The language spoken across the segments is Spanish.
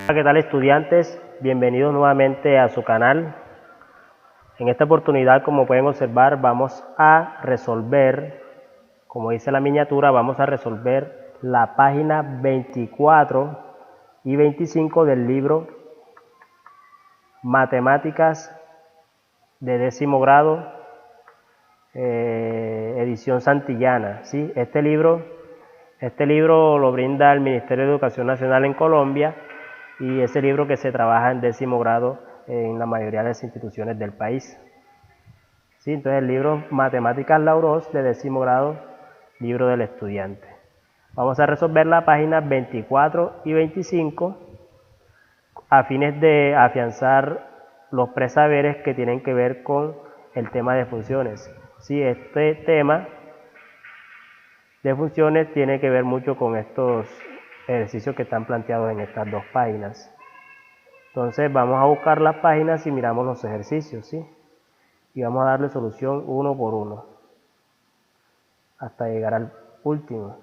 Hola, ¿qué tal, estudiantes? Bienvenidos nuevamente a su canal. En esta oportunidad, como pueden observar, vamos a resolver, como dice la miniatura, vamos a resolver la página 24 y 25 del libro Matemáticas de 10º grado, edición Santillana, ¿sí? Este libro lo brinda el Ministerio de Educación Nacional en Colombia, y ese libro que se trabaja en 10º grado en la mayoría de las instituciones del país. ¿Sí? Entonces el libro Matemáticas Laurós de 10º grado, libro del estudiante. Vamos a resolver la página 24 y 25 a fines de afianzar los presaberes que tienen que ver con el tema de funciones. ¿Sí? Este tema de funciones tiene que ver mucho con estos ejercicios que están planteados en estas dos páginas. Entonces vamos a buscar las páginas y miramos los ejercicios, ¿sí? Y vamos a darle solución uno por uno hasta llegar al último.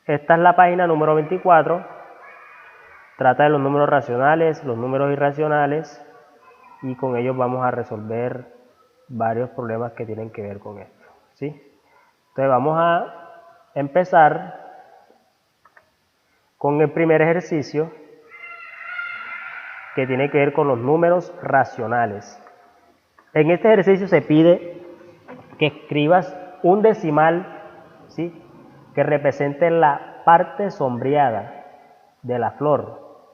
Esta es la página número 24. Trata de los números racionales, los números irracionales, y con ellos vamos a resolver varios problemas que tienen que ver con esto, ¿sí? Entonces vamos a empezar con el primer ejercicio, que tiene que ver con los números racionales. En este ejercicio se pide que escribas un decimal, ¿sí?, que represente la parte sombreada de la flor,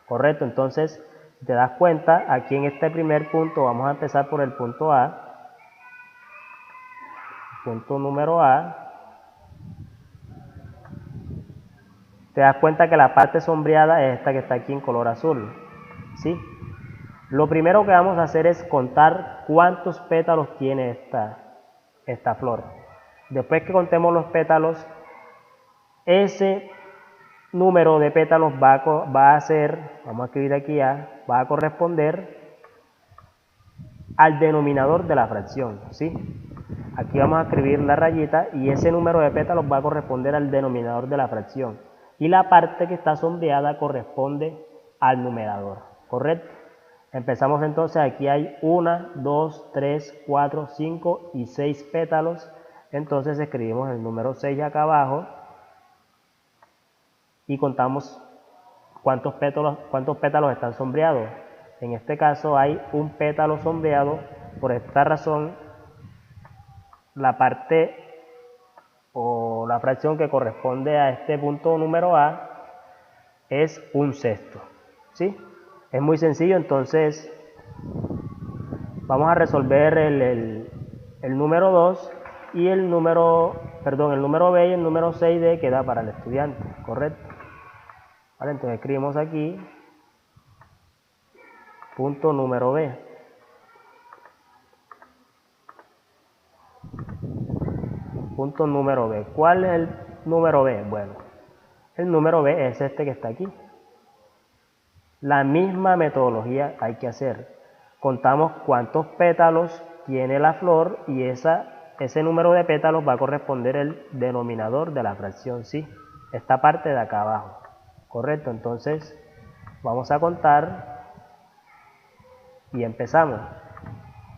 ¿correcto? Entonces, si te das cuenta, aquí en este primer punto, vamos a empezar por el punto A, punto número A. Te das cuenta que la parte sombreada es esta que está aquí en color azul, ¿sí? Lo primero que vamos a hacer es contar cuántos pétalos tiene esta flor. Después que contemos los pétalos, ese número de pétalos va a ser, vamos a escribir aquí A, va a corresponder al denominador de la fracción, ¿sí? Aquí vamos a escribir la rayita y ese número de pétalos va a corresponder al denominador de la fracción. Y la parte que está sombreada corresponde al numerador, ¿correcto? Empezamos entonces, aquí hay 1, 2, 3, 4, 5 y 6 pétalos. Entonces escribimos el número 6 acá abajo y contamos cuántos pétalos están sombreados. En este caso hay un pétalo sombreado. Por esta razón, la parte o la fracción que corresponde a este punto número A es 1/6, ¿sí? Es muy sencillo. Entonces vamos a resolver el número 2 y el número B y el número 6D queda para el estudiante, ¿correcto? Vale, entonces escribimos aquí punto número B. Punto número B. ¿Cuál es el número B? Bueno, el número B es este que está aquí. La misma metodología hay que hacer. Contamos cuántos pétalos tiene la flor y ese número de pétalos va a corresponder al denominador de la fracción, ¿sí? Esta parte de acá abajo, ¿correcto? Entonces vamos a contar y empezamos.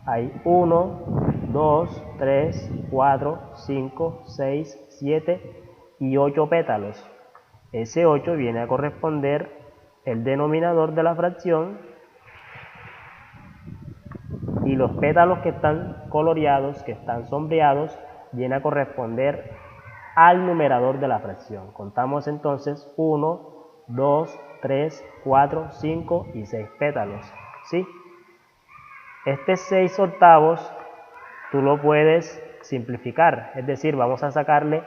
Hay 1, 2, 3, 4, 5, 6, 7 y 8 pétalos. Ese 8 viene a corresponder el denominador de la fracción, y los pétalos que están coloreados, que están sombreados, viene a corresponder al numerador de la fracción. Contamos entonces 1, 2, 3, 4, 5 y 6 pétalos, ¿sí? Este 6/8 tú lo puedes simplificar, es decir, vamos a sacarle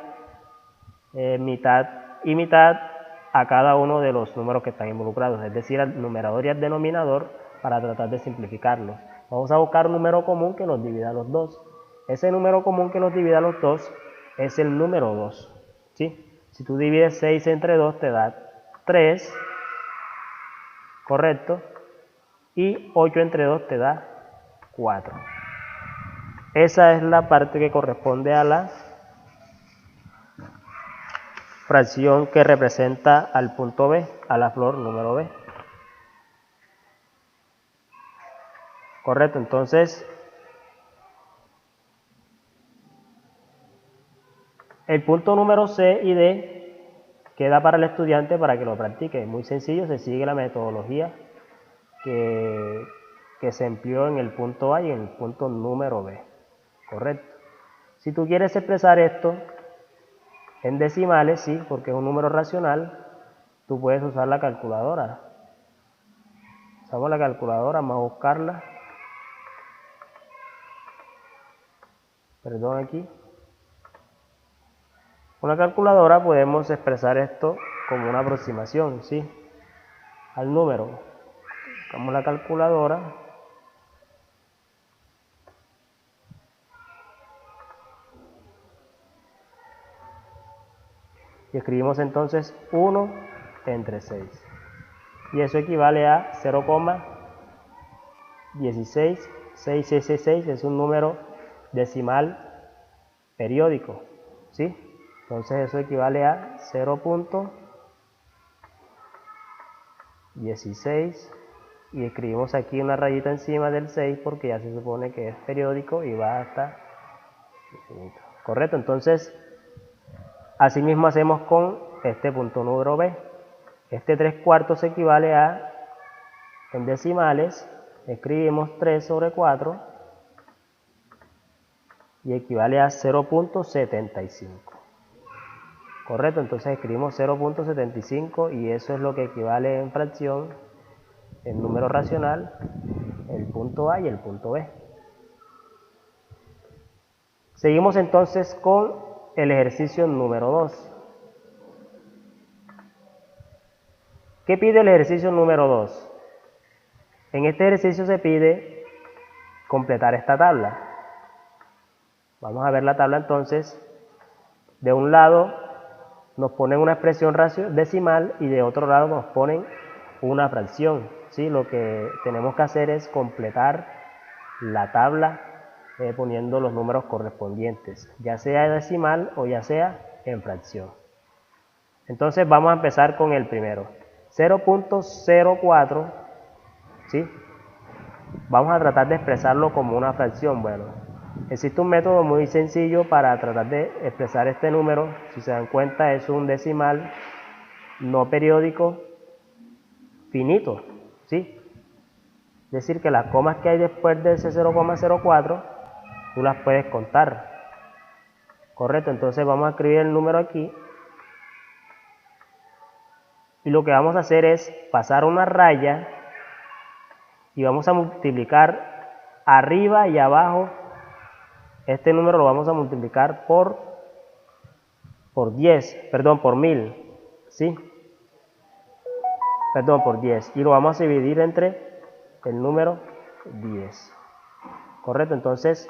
mitad y mitad a cada uno de los números que están involucrados, es decir, al numerador y al denominador, para tratar de simplificarlos. Vamos a buscar un número común que los divida a los dos. Ese número común que los divida a los dos es el número 2, ¿sí? Si tú divides 6 entre 2 te da 3, ¿correcto? Y 8 entre 2 te da 4. Esa es la parte que corresponde a la fracción que representa al punto B, a la flor número B. Correcto, entonces el punto número C y D queda para el estudiante para que lo practique. Es muy sencillo, se sigue la metodología que se empleó en el punto A y en el punto número B. Correcto. Si tú quieres expresar esto en decimales, sí, porque es un número racional, tú puedes usar la calculadora. Usamos la calculadora, vamos a buscarla. Perdón, aquí. Con la calculadora podemos expresar esto como una aproximación, ¿sí? Al número. Buscamos la calculadora. Y escribimos entonces 1 entre 6. Y eso equivale a 0,166666. Es un número decimal periódico, ¿sí? Entonces eso equivale a 0,16 y escribimos aquí una rayita encima del 6 porque ya se supone que es periódico y va hasta infinito. Correcto, entonces asimismo hacemos con este punto número B. Este 3/4 equivale a, en decimales, escribimos 3 sobre 4 y equivale a 0,75. Correcto, entonces escribimos 0,75 y eso es lo que equivale en fracción, en número racional, el punto A y el punto B. Seguimos entonces con el ejercicio número 2. ¿Qué pide el ejercicio número 2? En este ejercicio se pide completar esta tabla. Vamos a ver la tabla entonces. De un lado nos ponen una expresión decimal y de otro lado nos ponen una fracción, ¿sí? Lo que tenemos que hacer es completar la tabla poniendo los números correspondientes, ya sea decimal o ya sea en fracción. Entonces vamos a empezar con el primero. 0,04, ¿sí? Vamos a tratar de expresarlo como una fracción. Bueno, existe un método muy sencillo para tratar de expresar este número. Si se dan cuenta, es un decimal no periódico finito, ¿sí? Es decir, que las comas que hay después de ese 0,04, tú las puedes contar. Correcto, entonces vamos a escribir el número aquí. Y lo que vamos a hacer es pasar una raya y vamos a multiplicar arriba y abajo. Este número lo vamos a multiplicar por 10, perdón, por 1000, ¿sí? Perdón, por 10. Y lo vamos a dividir entre el número 10. Correcto, entonces,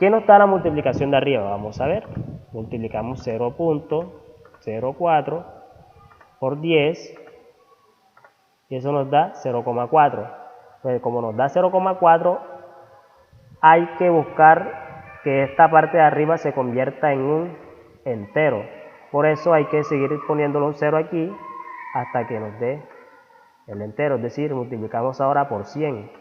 ¿qué nos da la multiplicación de arriba? Vamos a ver. Multiplicamos 0,04 por 10 y eso nos da 0,4. Pues como nos da 0,4, hay que buscar que esta parte de arriba se convierta en un entero. Por eso hay que seguir poniéndole un 0 aquí hasta que nos dé el entero. Es decir, multiplicamos ahora por 100.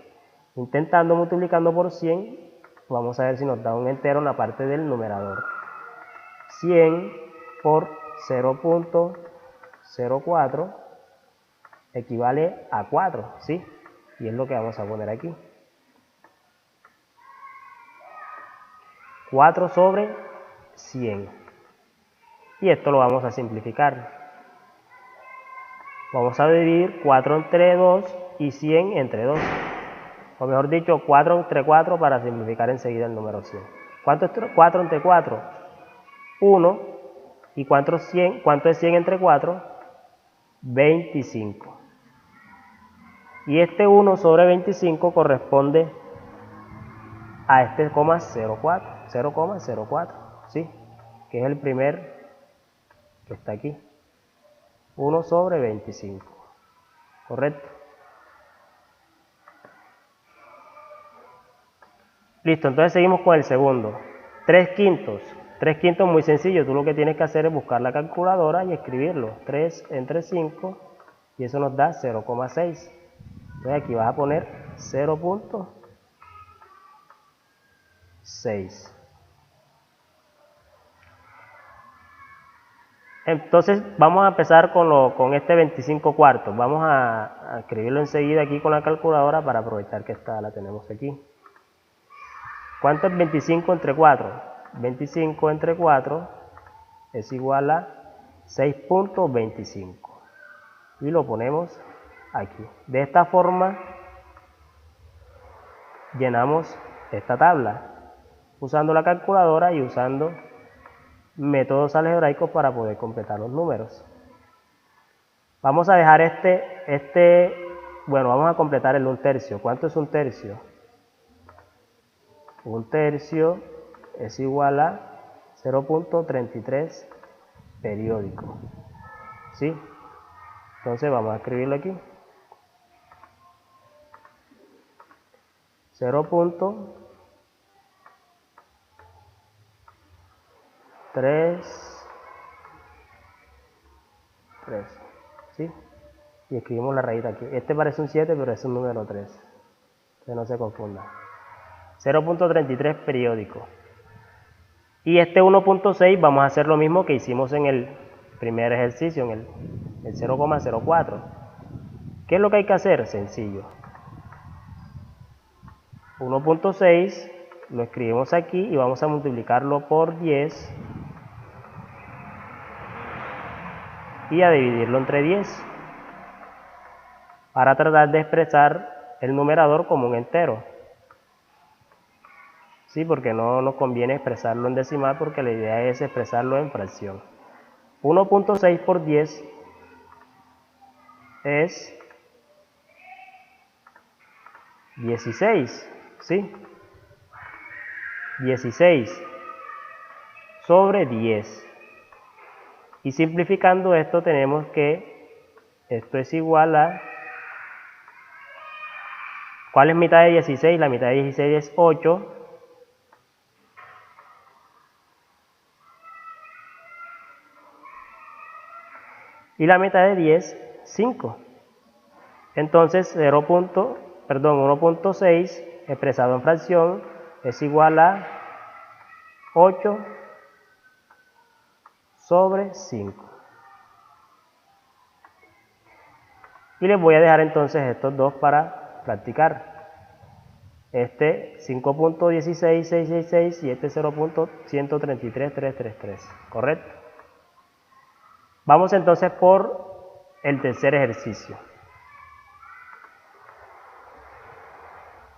Intentando multiplicando por 100, vamos a ver si nos da un entero en la parte del numerador. 100 por 0,04 equivale a 4, ¿sí? Y es lo que vamos a poner aquí. 4 sobre 100. Y esto lo vamos a simplificar. Vamos a dividir 4 entre 2 y 100 entre 2. O mejor dicho, 4 entre 4 para simplificar enseguida el número 100. ¿Cuánto es 4 entre 4? 1. ¿Y cuánto es 100 entre 4? 25. Y este 1 sobre 25 corresponde a este 0,04, ¿sí? Que es el primer que está aquí. 1 sobre 25. ¿Correcto? Listo, entonces seguimos con el segundo. 3/5. 3/5 muy sencillo, tú lo que tienes que hacer es buscar la calculadora y escribirlo. 3 entre 5 y eso nos da 0,6. Entonces aquí vas a poner 0,6. Entonces vamos a empezar con este 25 cuartos. Vamos a escribirlo enseguida aquí con la calculadora para aprovechar que la tenemos aquí. ¿Cuánto es 25 entre 4? 25 entre 4 es igual a 6.25. Y lo ponemos aquí. De esta forma llenamos esta tabla usando la calculadora y usando métodos algebraicos para poder completar los números. Vamos a dejar bueno, vamos a completar el 1/3. ¿Cuánto es 1/3? 1/3 es igual a 0.33 periódico. ¿Sí? Entonces vamos a escribirlo aquí. 0.33, ¿sí? Y escribimos la raíz aquí. Este parece un 7, pero es un número 3. Que no se confunda. 0.33 periódico. Y este 1.6 vamos a hacer lo mismo que hicimos en el primer ejercicio, en el 0,04. ¿Qué es lo que hay que hacer? Sencillo. 1.6 lo escribimos aquí y vamos a multiplicarlo por 10 y a dividirlo entre 10 para tratar de expresar el numerador como un entero. Sí, porque no nos conviene expresarlo en decimal porque la idea es expresarlo en fracción. 1.6 por 10 es 16, ¿sí? 16 sobre 10. Y simplificando esto tenemos que esto es igual a... ¿Cuál es mitad de 16? La mitad de 16 es 8. Y la mitad de 10, 5. Entonces 1.6 expresado en fracción es igual a 8 sobre 5. Y les voy a dejar entonces estos dos para practicar. Este 5.16666 y este 0.133333. ¿Correcto? Vamos entonces por el tercer ejercicio.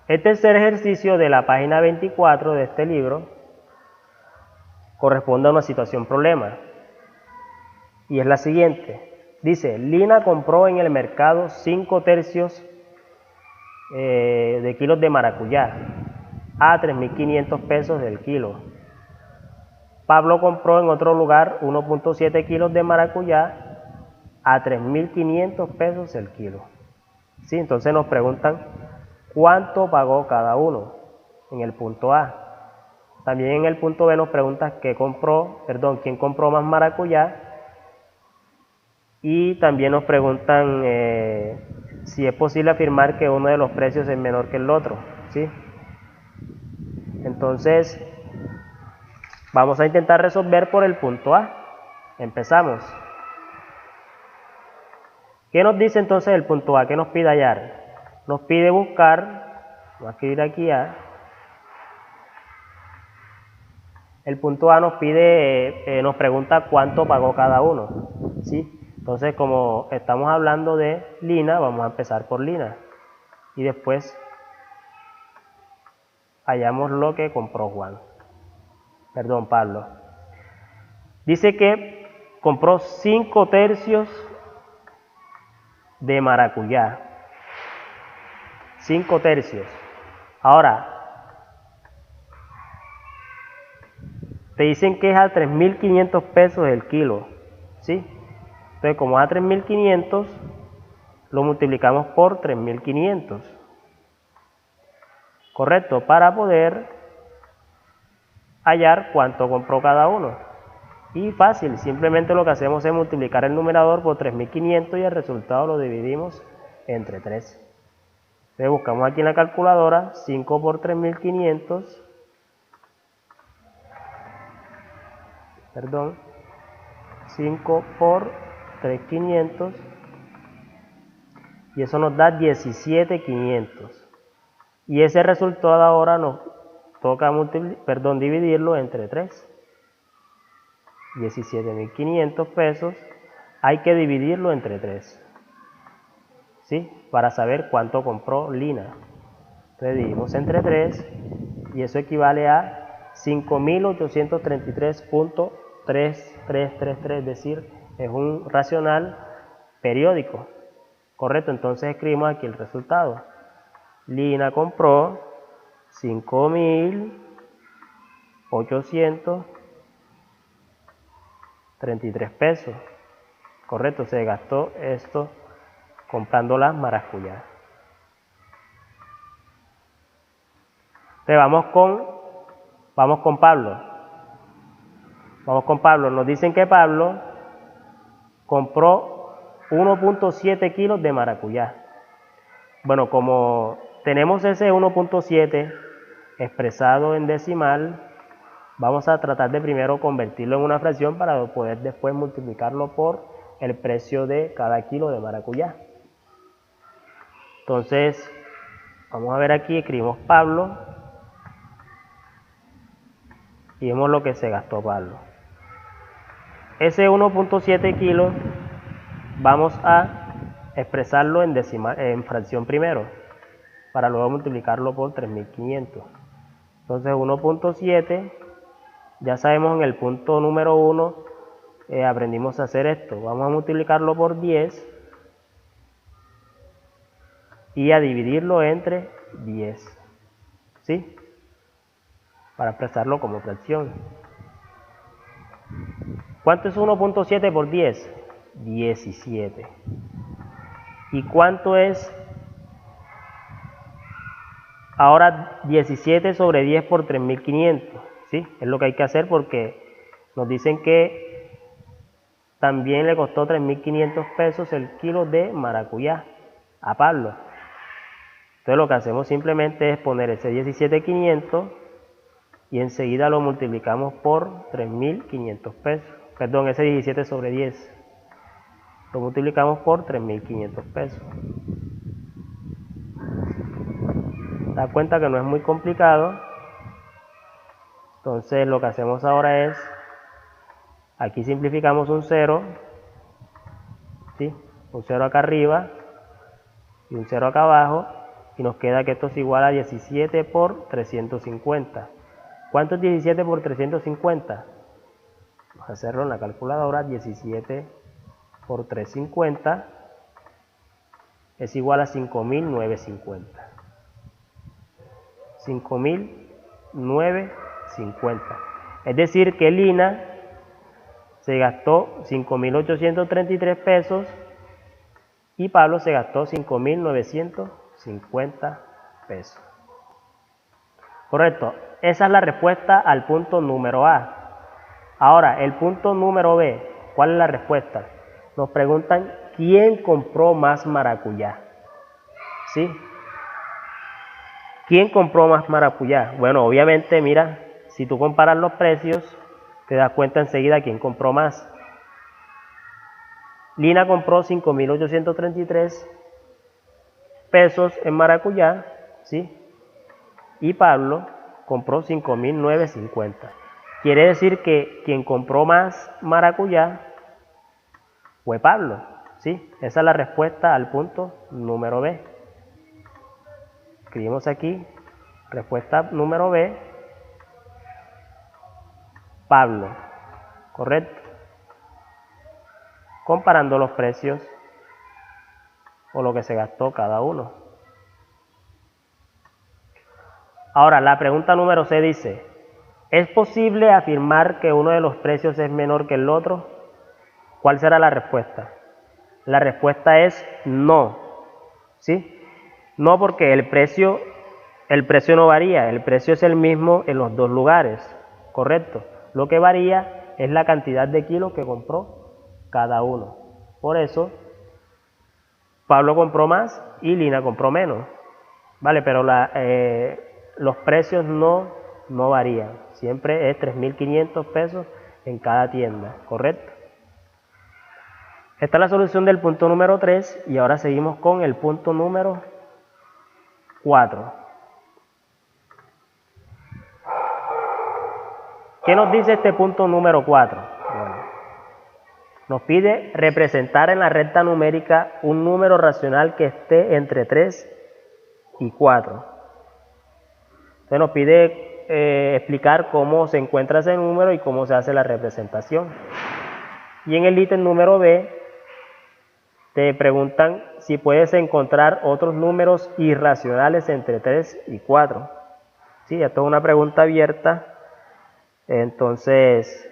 El tercer ejercicio de la página 24 de este libro corresponde a una situación problema. Y es la siguiente. Dice, Lina compró en el mercado 5/3 de kilos de maracuyá a 3.500 pesos del kilo. Pablo compró en otro lugar 1.7 kilos de maracuyá a 3.500 pesos el kilo. ¿Sí? Entonces nos preguntan cuánto pagó cada uno en el punto A. También en el punto B nos preguntan quién compró más maracuyá. Y también nos preguntan si es posible afirmar que uno de los precios es menor que el otro, ¿sí? Entonces, vamos a intentar resolver por el punto A. Empezamos. ¿Qué nos dice entonces el punto A? ¿Qué nos pide hallar? Nos pide buscar, voy a escribir aquí A. El punto A nos pregunta cuánto pagó cada uno, ¿sí? Entonces, como estamos hablando de Lina, vamos a empezar por Lina. Y después hallamos lo que compró Pablo. Dice que compró 5/3 de maracuyá. 5/3. Ahora, te dicen que es a 3.500 pesos el kilo, ¿sí? Entonces, como es a 3.500, lo multiplicamos por 3.500. ¿Correcto? Para poder hallar cuánto compró cada uno. Y fácil, simplemente lo que hacemos es multiplicar el numerador por 3.500 y el resultado lo dividimos entre 3. Entonces buscamos aquí en la calculadora 5 por 3.500, perdón, 5 por 3.500 y eso nos da 17.500. Y ese resultado ahora nos toca dividirlo entre 3. 17.500 pesos hay que dividirlo entre 3. ¿Sí? Para saber cuánto compró Lina. Entonces dividimos entre 3 y eso equivale a 5.833.3333, es decir, es un racional periódico. Correcto, entonces escribimos aquí el resultado. Lina compró 5.833 pesos. Correcto, se gastó esto comprando las maracuyás. Entonces vamos con Pablo. Nos dicen que Pablo compró 1.7 kilos de maracuyá. Bueno, como tenemos ese 1.7 expresado en decimal, vamos a tratar de primero convertirlo en una fracción para poder después multiplicarlo por el precio de cada kilo de maracuyá. Entonces, vamos a ver aquí, escribimos Pablo y vemos lo que se gastó Pablo. Ese 1.7 kilos vamos a expresarlo en decimal, en fracción primero, para luego multiplicarlo por 3.500. Entonces 1.7, ya sabemos en el punto número 1, aprendimos a hacer esto. Vamos a multiplicarlo por 10 y a dividirlo entre 10, ¿sí? Para expresarlo como fracción. ¿Cuánto es 1.7 por 10? 17. ¿Y cuánto es ahora 17 sobre 10 por 3.500? ¿Sí? Es lo que hay que hacer porque nos dicen que también le costó 3.500 pesos el kilo de maracuyá a Pablo. Entonces lo que hacemos simplemente es poner ese 17.500 y enseguida lo multiplicamos por 3.500 pesos. Perdón, ese 17 sobre 10. Lo multiplicamos por 3.500 pesos. ¿Te das cuenta que no es muy complicado? Entonces lo que hacemos ahora es, aquí simplificamos un 0, ¿sí? Un 0 acá arriba y un 0 acá abajo, y nos queda que esto es igual a 17 por 350. ¿Cuánto es 17 por 350? Vamos a hacerlo en la calculadora. 17 por 350 es igual a 5.950. 5.950. Es decir que Lina se gastó 5.833 pesos y Pablo se gastó 5.950 pesos. Correcto. Esa es la respuesta al punto número A. Ahora, el punto número B. ¿Cuál es la respuesta? Nos preguntan ¿quién compró más maracuyá? ¿Sí? ¿Quién compró más maracuyá? Bueno, obviamente, mira, si tú comparas los precios, te das cuenta enseguida quién compró más. Lina compró 5.833 pesos en maracuyá, ¿sí? Y Pablo compró 5.950. Quiere decir que quien compró más maracuyá fue Pablo, ¿sí? Esa es la respuesta al punto número B. Escribimos aquí, respuesta número B, Pablo, ¿correcto? Comparando los precios o lo que se gastó cada uno. Ahora, la pregunta número C dice, ¿es posible afirmar que uno de los precios es menor que el otro? ¿Cuál será la respuesta? La respuesta es no, ¿sí? No, porque el precio no varía, el precio es el mismo en los dos lugares. correcto. Lo que varía es la cantidad de kilos que compró cada uno. Por eso, Pablo compró más y Lina compró menos, ¿vale? Pero los precios no varían. Siempre es 3.500 pesos en cada tienda, ¿correcto? Esta es la solución del punto número 3 y ahora seguimos con el punto número 4. ¿Qué nos dice este punto número 4? Bueno, nos pide representar en la recta numérica un número racional que esté entre 3 y 4. Entonces nos pide explicar cómo se encuentra ese número y cómo se hace la representación. Y en el ítem número B te preguntan si puedes encontrar otros números irracionales entre 3 y 4. Sí, esto es una pregunta abierta, entonces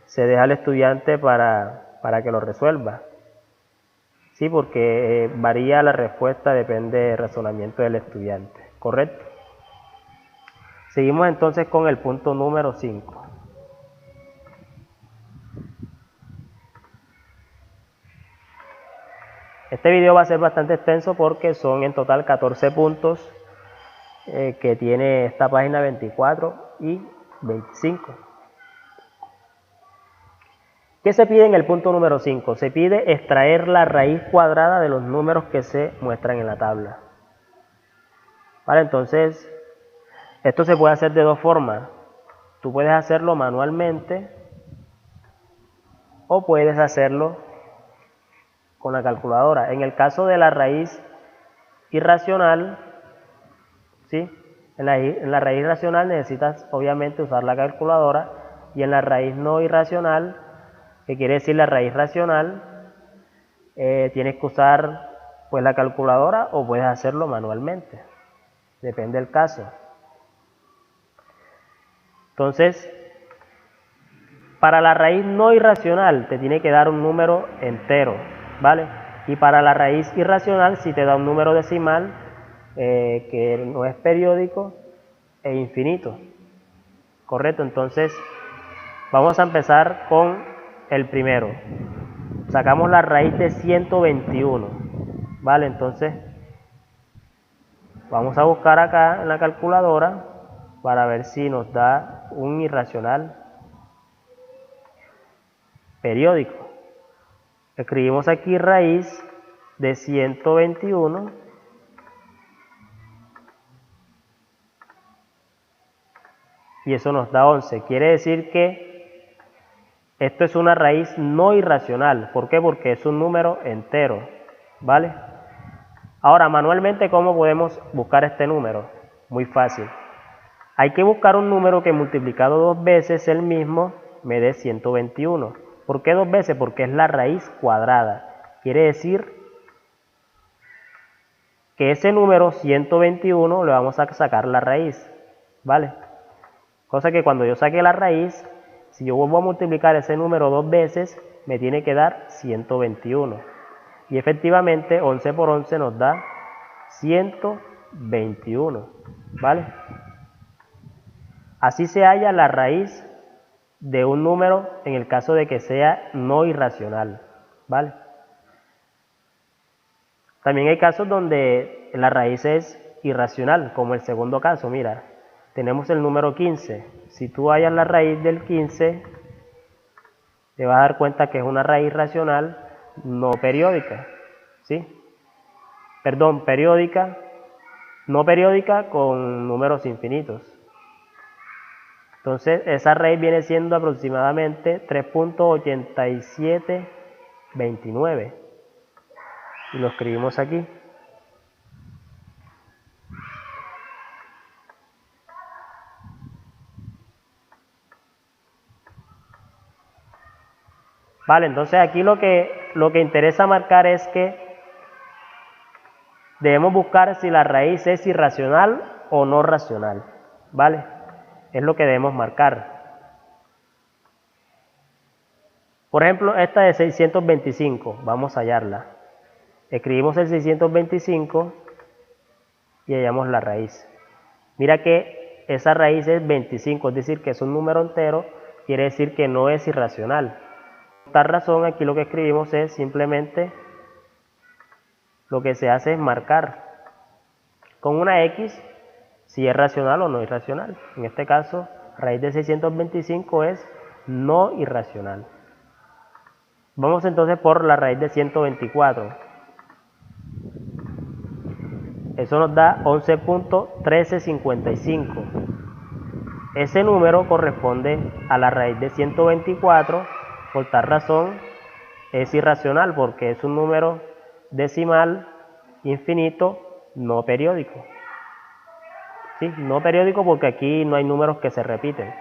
se deja al estudiante para que lo resuelva. Sí, porque varía la respuesta, depende del razonamiento del estudiante, ¿correcto? Seguimos entonces con el punto número 5. Este video va a ser bastante extenso porque son en total 14 puntos que tiene esta página 24 y 25. ¿Qué se pide en el punto número 5? Se pide extraer la raíz cuadrada de los números que se muestran en la tabla. Vale, entonces, esto se puede hacer de dos formas. Tú puedes hacerlo manualmente o puedes hacerlo con la calculadora. En el caso de la raíz irracional, ¿sí? En la raíz racional necesitas obviamente usar la calculadora, y en la raíz no irracional, que quiere decir la raíz racional, tienes que usar pues la calculadora o puedes hacerlo manualmente. Depende del caso. Entonces, para la raíz no irracional te tiene que dar un número entero, ¿vale? Y para la raíz irracional si te da un número decimal que no es periódico e infinito, ¿correcto? Entonces, vamos a empezar con el primero. Sacamos la raíz de 121, ¿vale? Entonces, vamos a buscar acá en la calculadora para ver si nos da un irracional periódico. Escribimos aquí raíz de 121 y eso nos da 11. Quiere decir que esto es una raíz no irracional. ¿Por qué? Porque es un número entero, ¿vale? Ahora, manualmente, ¿cómo podemos buscar este número? Muy fácil. Hay que buscar un número que multiplicado dos veces el mismo me dé 121. ¿Por qué dos veces? Porque es la raíz cuadrada. Quiere decir que ese número 121 le vamos a sacar la raíz, ¿vale? Cosa que cuando yo saque la raíz, si yo vuelvo a multiplicar ese número dos veces, me tiene que dar 121. Y efectivamente 11 por 11 nos da 121, ¿vale? Así se halla la raíz de un número en el caso de que sea no irracional, ¿vale? También hay casos donde la raíz es irracional, como el segundo caso. Mira, tenemos el número 15. Si tú hallas la raíz del 15, te vas a dar cuenta que es una raíz racional no periódica, ¿sí? Perdón, periódica, no periódica con números infinitos. Entonces, esa raíz viene siendo aproximadamente 3.8729. Y lo escribimos aquí. Vale, entonces aquí lo que interesa marcar es que debemos buscar si la raíz es irracional o no racional, ¿vale? Es lo que debemos marcar. Por ejemplo, esta de 625, vamos a hallarla. Escribimos el 625 y hallamos la raíz. Mira que esa raíz es 25, es decir, que es un número entero, quiere decir que no es irracional. Por tal razón, aquí lo que escribimos es simplemente, lo que se hace es marcar con una X si es racional o no irracional. En este caso, raíz de 625 es no irracional. Vamos entonces por la raíz de 124. Eso nos da 11.1355. Ese número corresponde a la raíz de 124, por tal razón es irracional porque es un número decimal infinito no periódico. ¿Sí? No periódico porque aquí no hay números que se repiten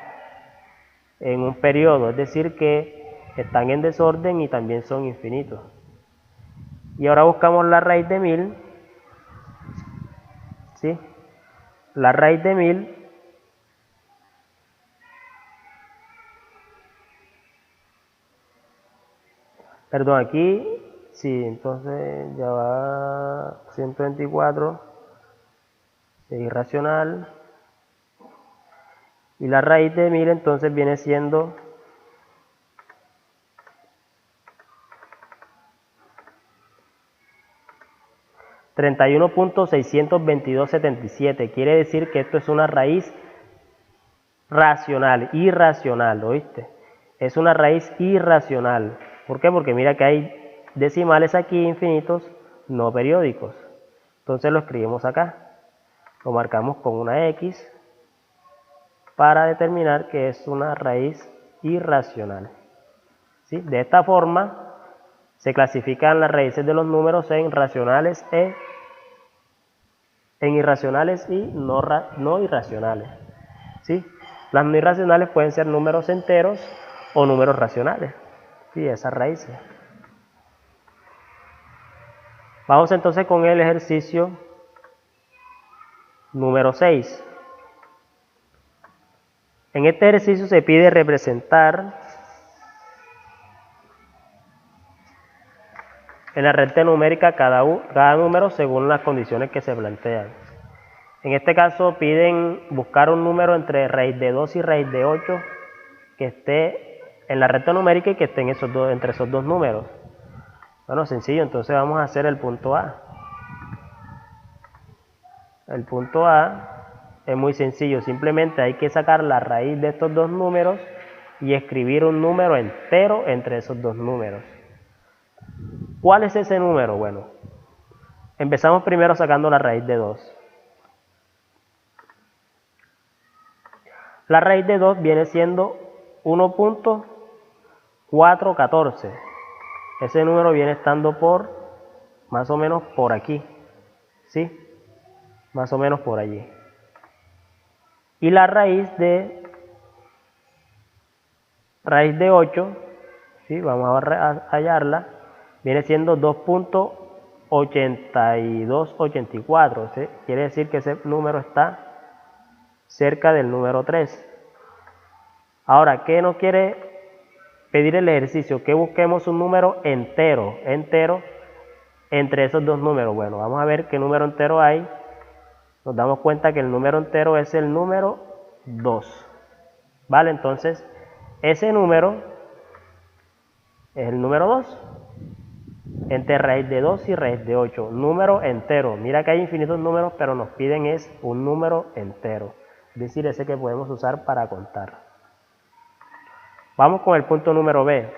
en un periodo, es decir que están en desorden y también son infinitos. Y ahora buscamos la raíz de 1000. ¿Sí? La raíz de 1000 perdón, aquí sí, entonces ya va 124, es irracional, y la raíz de 1000 entonces viene siendo 31.62277. Quiere decir que esto es una raíz racional, irracional, ¿oíste? Es una raíz irracional. ¿Por qué? Porque mira que hay decimales aquí infinitos no periódicos. Entonces lo escribimos acá. Lo marcamos con una X para determinar que es una raíz irracional. ¿Sí? De esta forma se clasifican las raíces de los números en racionales en irracionales y no irracionales. ¿Sí? Las no irracionales pueden ser números enteros o números racionales. Sí, esas raíces. Vamos entonces con el ejercicio número 6. En este ejercicio se pide representar en la recta numérica cada número según las condiciones que se plantean. En este caso piden buscar un número entre raíz de 2 y raíz de 8 que esté en la recta numérica y que esté entre esos dos números. Bueno, sencillo, entonces vamos a hacer el punto A. El punto A es muy sencillo, simplemente hay que sacar la raíz de estos dos números y escribir un número entero entre esos dos números. ¿Cuál es ese número? Bueno, empezamos primero sacando la raíz de 2. La raíz de 2 viene siendo 1.414. Ese número viene estando por, más o menos por aquí, ¿sí? Más o menos por allí. Y la raíz de 8, ¿sí? Vamos a hallarla, viene siendo 2.8284, ¿sí? Quiere decir que ese número está cerca del número 3. Ahora, ¿qué nos quiere pedir el ejercicio? Que busquemos un número entero entre esos dos números. Bueno, vamos a ver qué número entero hay. Nos damos cuenta que el número entero es el número 2. ¿Vale? Entonces, ese número es el número 2. Entre raíz de 2 y raíz de 8. Número entero. Mira que hay infinitos números, pero nos piden es un número entero. Es decir, ese que podemos usar para contar. Vamos con el punto número B.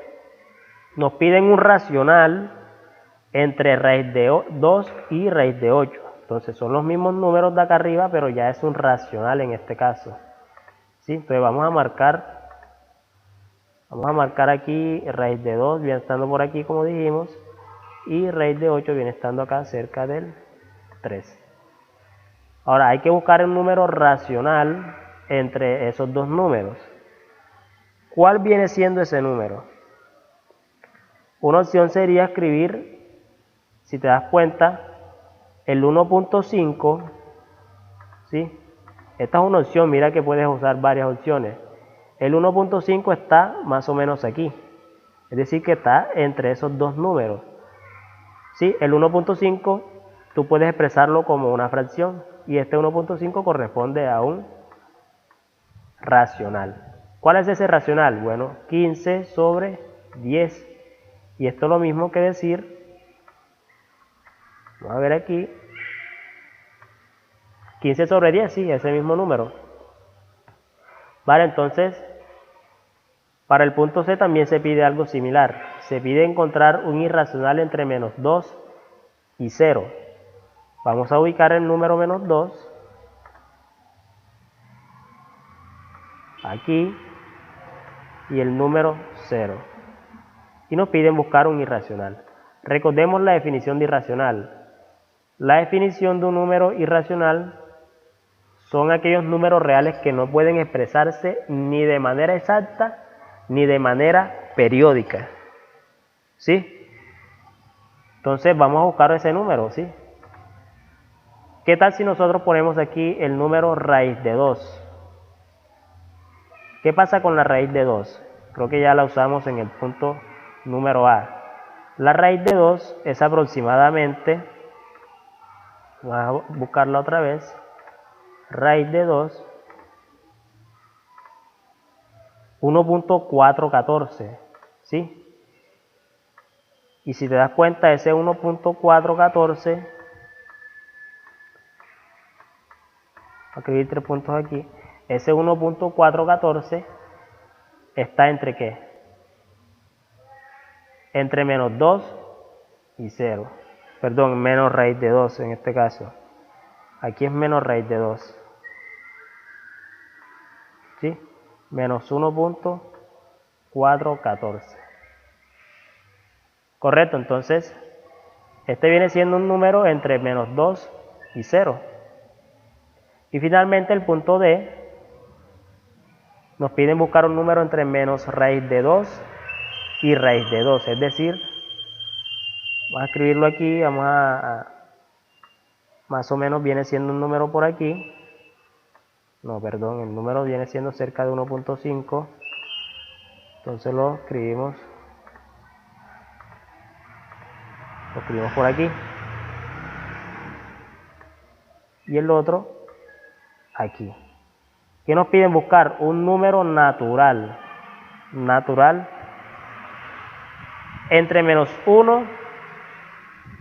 Nos piden un racional entre raíz de 2 y raíz de 8. Entonces son los mismos números de acá arriba, pero ya es un racional en este caso. ¿Sí? Entonces vamos a marcar aquí raíz de 2 viene estando por aquí como dijimos, y raíz de 8 viene estando acá cerca del 3. Ahora hay que buscar el número racional entre esos dos números. ¿Cuál viene siendo ese número? Una opción sería escribir, si te das cuenta, el 1.5, ¿sí? Esta es una opción, mira que puedes usar varias opciones. El 1.5 está más o menos aquí, es decir que está entre esos dos números. ¿Sí? El 1.5 tú puedes expresarlo como una fracción y este 1.5 corresponde a un racional. ¿Cuál es ese racional? Bueno, 15 sobre 10. Y esto es lo mismo que decir, vamos a ver aquí, 15 sobre 10, sí, ese mismo número. Vale, entonces, para el punto C también se pide algo similar. Se pide encontrar un irracional entre menos 2 y 0. Vamos a ubicar el número menos 2 aquí y el número 0. Y nos piden buscar un irracional. Recordemos la definición de irracional. La definición de un número irracional son aquellos números reales que no pueden expresarse ni de manera exacta ni de manera periódica. ¿Sí? Entonces vamos a buscar ese número, ¿sí? ¿Qué tal si nosotros ponemos aquí el número raíz de 2? ¿Qué pasa con la raíz de 2? Creo que ya la usamos en el punto número A. La raíz de 2 es aproximadamente, vamos a buscarla otra vez, raíz de 2, 1.414, ¿sí? Y si te das cuenta, ese 1.414, voy a escribir 3 puntos aquí, ese 1.414 está entre ¿qué? Entre menos 2 y 0. Perdón, menos raíz de 2 en este caso. Aquí es menos raíz de 2. ¿Sí? Menos 1.414. Correcto, entonces este viene siendo un número entre menos 2 y 0. Y finalmente el punto D nos piden buscar un número entre menos raíz de 2 y raíz de 2. Es decir, vamos a escribirlo aquí, vamos a más o menos viene siendo un número por aquí. No, perdón, el número viene siendo cerca de 1.5. Entonces lo escribimos por aquí. Y el otro aquí. ¿Qué nos piden buscar? Un número natural. Natural entre menos 1,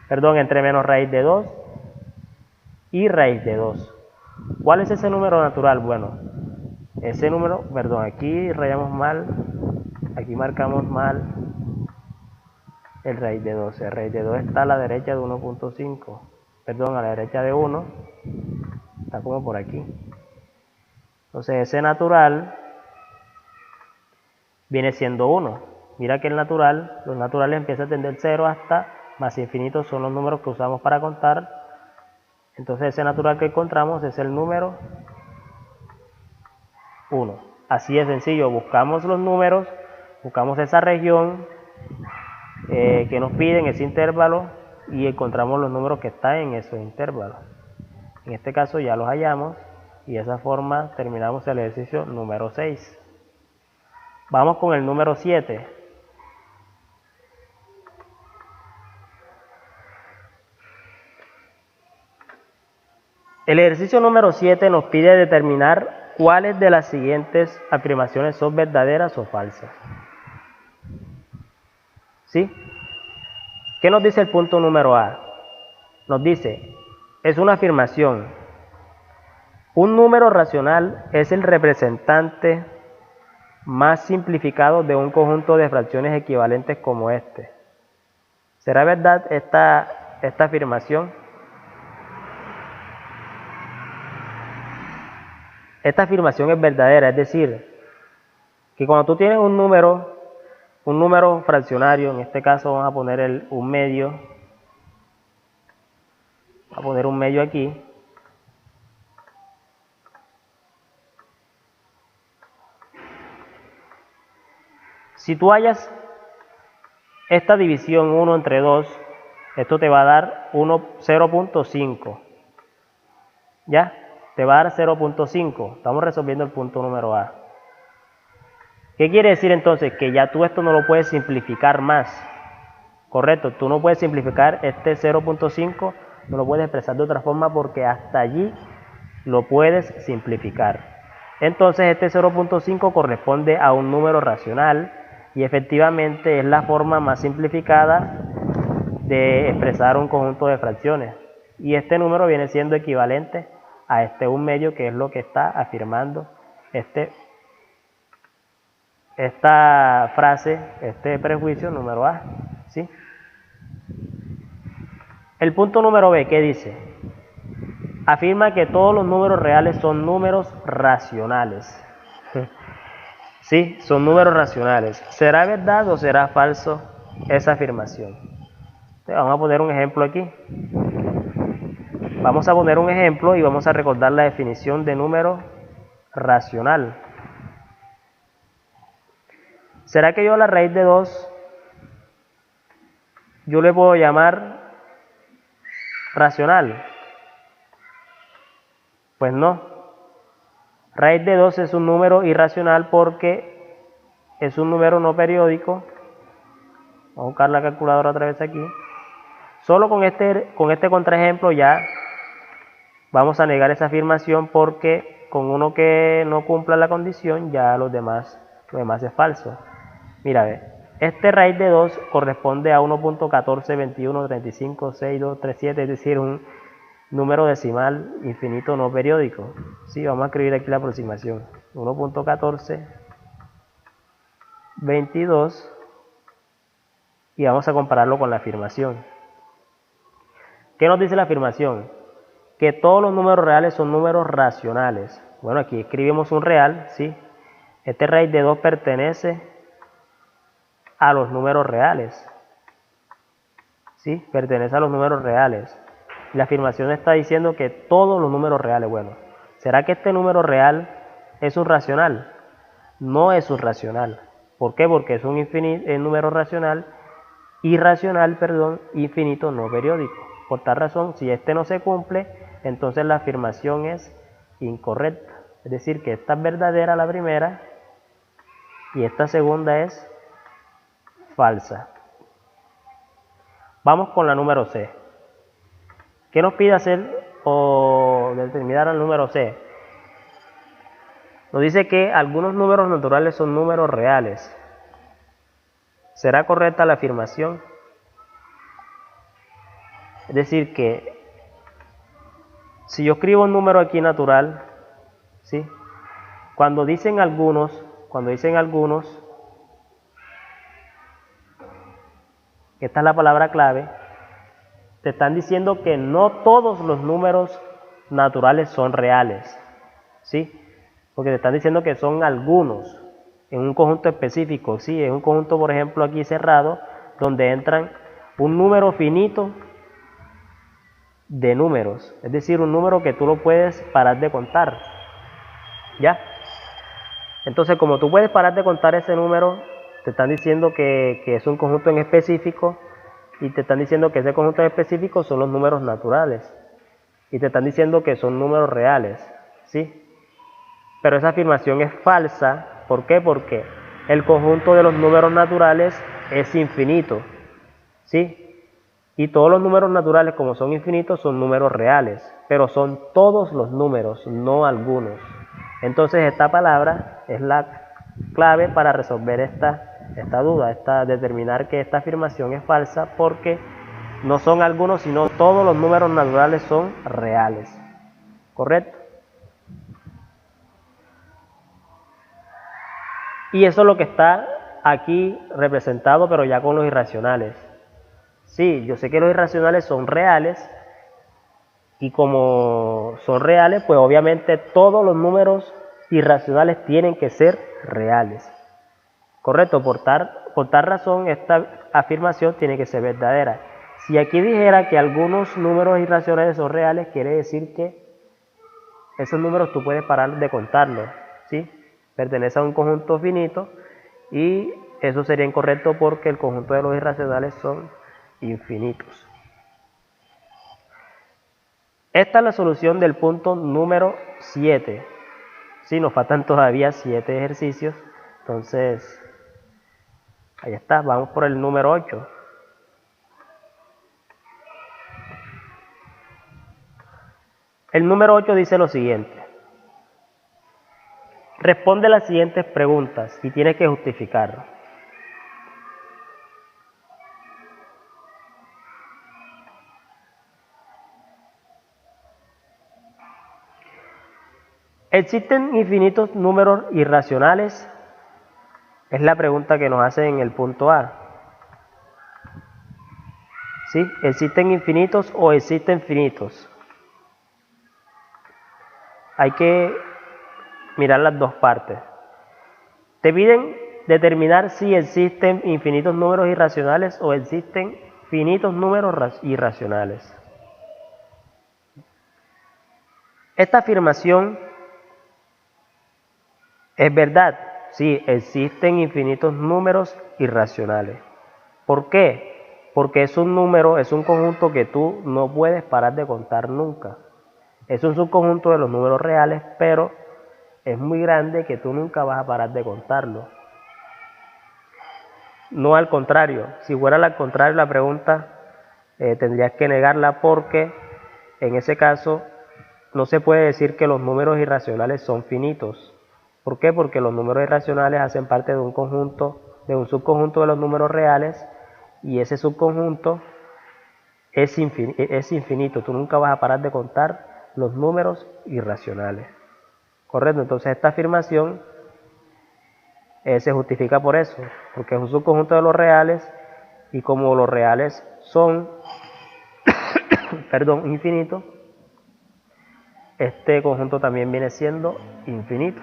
perdón, entre menos raíz de 2 y raíz de 2. ¿Cuál es ese número natural? Bueno, ese número, perdón, aquí rayamos mal, aquí marcamos mal el raíz de 2. El raíz de 2 está a la derecha de 1.5, perdón, a la derecha de 1, está como por aquí. Entonces ese natural viene siendo 1. Mira que el natural, los naturales empiezan a tender 0 hasta más infinito, son los números que usamos para contar. Entonces ese natural que encontramos es el número 1. Así de sencillo, buscamos los números, buscamos esa región que nos piden, ese intervalo, y encontramos los números que están en esos intervalos. En este caso ya los hallamos y de esa forma terminamos el ejercicio número 6. Vamos con el número 7. El ejercicio número 7 nos pide determinar cuáles de las siguientes afirmaciones son verdaderas o falsas. ¿Sí? ¿Qué nos dice el punto número A? Nos dice, es una afirmación. Un número racional es el representante más simplificado de un conjunto de fracciones equivalentes como este. ¿Será verdad esta afirmación? Esta afirmación es verdadera, es decir, que cuando tú tienes un número fraccionario, en este caso vamos a poner un medio, vamos a poner un medio aquí, si tú hallas esta división 1 entre 2, esto te va a dar 0.5, ¿ya? Te va a dar 0.5. Estamos resolviendo el punto número A. ¿Qué quiere decir entonces? Que ya tú esto no lo puedes simplificar más. Correcto, tú no puedes simplificar este 0.5, no lo puedes expresar de otra forma porque hasta allí lo puedes simplificar. Entonces este 0.5 corresponde a un número racional y efectivamente es la forma más simplificada de expresar un conjunto de fracciones. Y este número viene siendo equivalente a este 1/2, que es lo que está afirmando esta frase, este prejuicio número A, ¿sí? El punto número B, ¿qué dice? Afirma que todos los números reales son números racionales. Sí, son números racionales. ¿Será verdad o será falso esa afirmación? Vamos a poner un ejemplo aquí. Vamos a poner un ejemplo y vamos a recordar la definición de número racional. ¿Será que yo a la raíz de 2 yo le puedo llamar racional? Pues no. Raíz de 2 es un número irracional porque es un número no periódico. Vamos a buscar la calculadora otra vez aquí. Solo con este contraejemplo ya vamos a negar esa afirmación, porque con uno que no cumpla la condición ya lo demás es falso. Mira, ve, este raíz de 2 corresponde a 1.1421356237, es decir, un número decimal infinito no periódico. Sí, vamos a escribir aquí la aproximación. 1.1422 y vamos a compararlo con la afirmación. ¿Qué nos dice la afirmación? Que todos los números reales son números racionales. Bueno, aquí escribimos un real, ¿sí? Este raíz de 2 pertenece a los números reales. ¿Sí? Pertenece a los números reales. La afirmación está diciendo que todos los números reales, bueno, ¿será que este número real es un racional? No es un racional. ¿Por qué? Porque es un número racional, infinito no periódico. Por tal razón, si este no se cumple, entonces la afirmación es incorrecta. Es decir, que esta es verdadera la primera y esta segunda es falsa. Vamos con la número C. ¿Qué nos pide hacer o determinar el número C? Nos dice que algunos números naturales son números reales. ¿Será correcta la afirmación? Es decir, que si yo escribo un número aquí natural, ¿sí? Cuando dicen algunos, esta es la palabra clave, te están diciendo que no todos los números naturales son reales, ¿sí? Porque te están diciendo que son algunos, en un conjunto específico, ¿sí? En un conjunto, por ejemplo, aquí cerrado, donde entran un número finito de números, es decir, un número que tú lo puedes parar de contar, ¿ya? Entonces, como tú puedes parar de contar ese número, te están diciendo que es un conjunto en específico, y te están diciendo que ese conjunto en específico son los números naturales, y te están diciendo que son números reales, ¿sí? Pero esa afirmación es falsa. ¿Por qué? Porque el conjunto de los números naturales es infinito, ¿sí? Y todos los números naturales, como son infinitos, son números reales, pero son todos los números, no algunos. Entonces esta palabra es la clave para resolver esta duda, determinar que esta afirmación es falsa, porque no son algunos, sino todos los números naturales son reales. ¿Correcto? Y eso es lo que está aquí representado, pero ya con los irracionales. Sí, yo sé que los irracionales son reales, y como son reales, pues obviamente todos los números irracionales tienen que ser reales. Correcto, por tal razón esta afirmación tiene que ser verdadera. Si aquí dijera que algunos números irracionales son reales, quiere decir que esos números tú puedes parar de contarlos, ¿sí? Pertenece a un conjunto finito, y eso sería incorrecto porque el conjunto de los irracionales son infinitos. Esta es la solución del punto número 7. Sí, nos faltan todavía 7 ejercicios. Entonces, ahí está, vamos por el número 8. El número 8 dice lo siguiente. Responde las siguientes preguntas y tienes que justificar. ¿Existen infinitos números irracionales? Es la pregunta que nos hacen en el punto A. ¿Sí? ¿Existen infinitos o existen finitos? Hay que mirar las dos partes. Te piden determinar si existen infinitos números irracionales o existen finitos números irracionales. Esta afirmación es verdad. Sí, existen infinitos números irracionales. ¿Por qué? Porque es un número, es un conjunto que tú no puedes parar de contar nunca. Es un subconjunto de los números reales, pero es muy grande que tú nunca vas a parar de contarlo. No al contrario. Si fuera al contrario la pregunta, tendrías que negarla porque en ese caso no se puede decir que los números irracionales son finitos. ¿Por qué? Porque los números irracionales hacen parte de un conjunto, de un subconjunto de los números reales, y ese subconjunto es infinito. Tú nunca vas a parar de contar los números irracionales. ¿Correcto? Entonces esta afirmación se justifica por eso, porque es un subconjunto de los reales, y como los reales son infinitos, este conjunto también viene siendo infinito.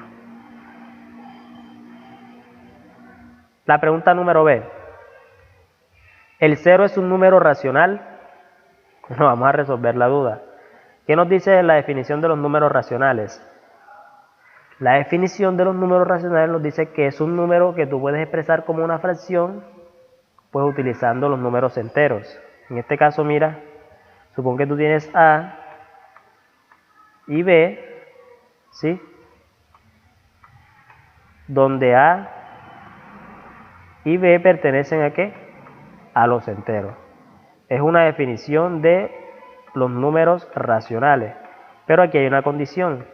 La pregunta número B. ¿El 0 es un número racional? Bueno, vamos a resolver la duda. ¿Qué nos dice la definición de los números racionales? La definición de los números racionales nos dice que es un número que tú puedes expresar como una fracción, pues utilizando los números enteros. En este caso, mira, supón que tú tienes A y B, ¿sí? Donde A y B pertenecen ¿a qué? A los enteros. Es una definición de los números racionales. Pero aquí hay una condición.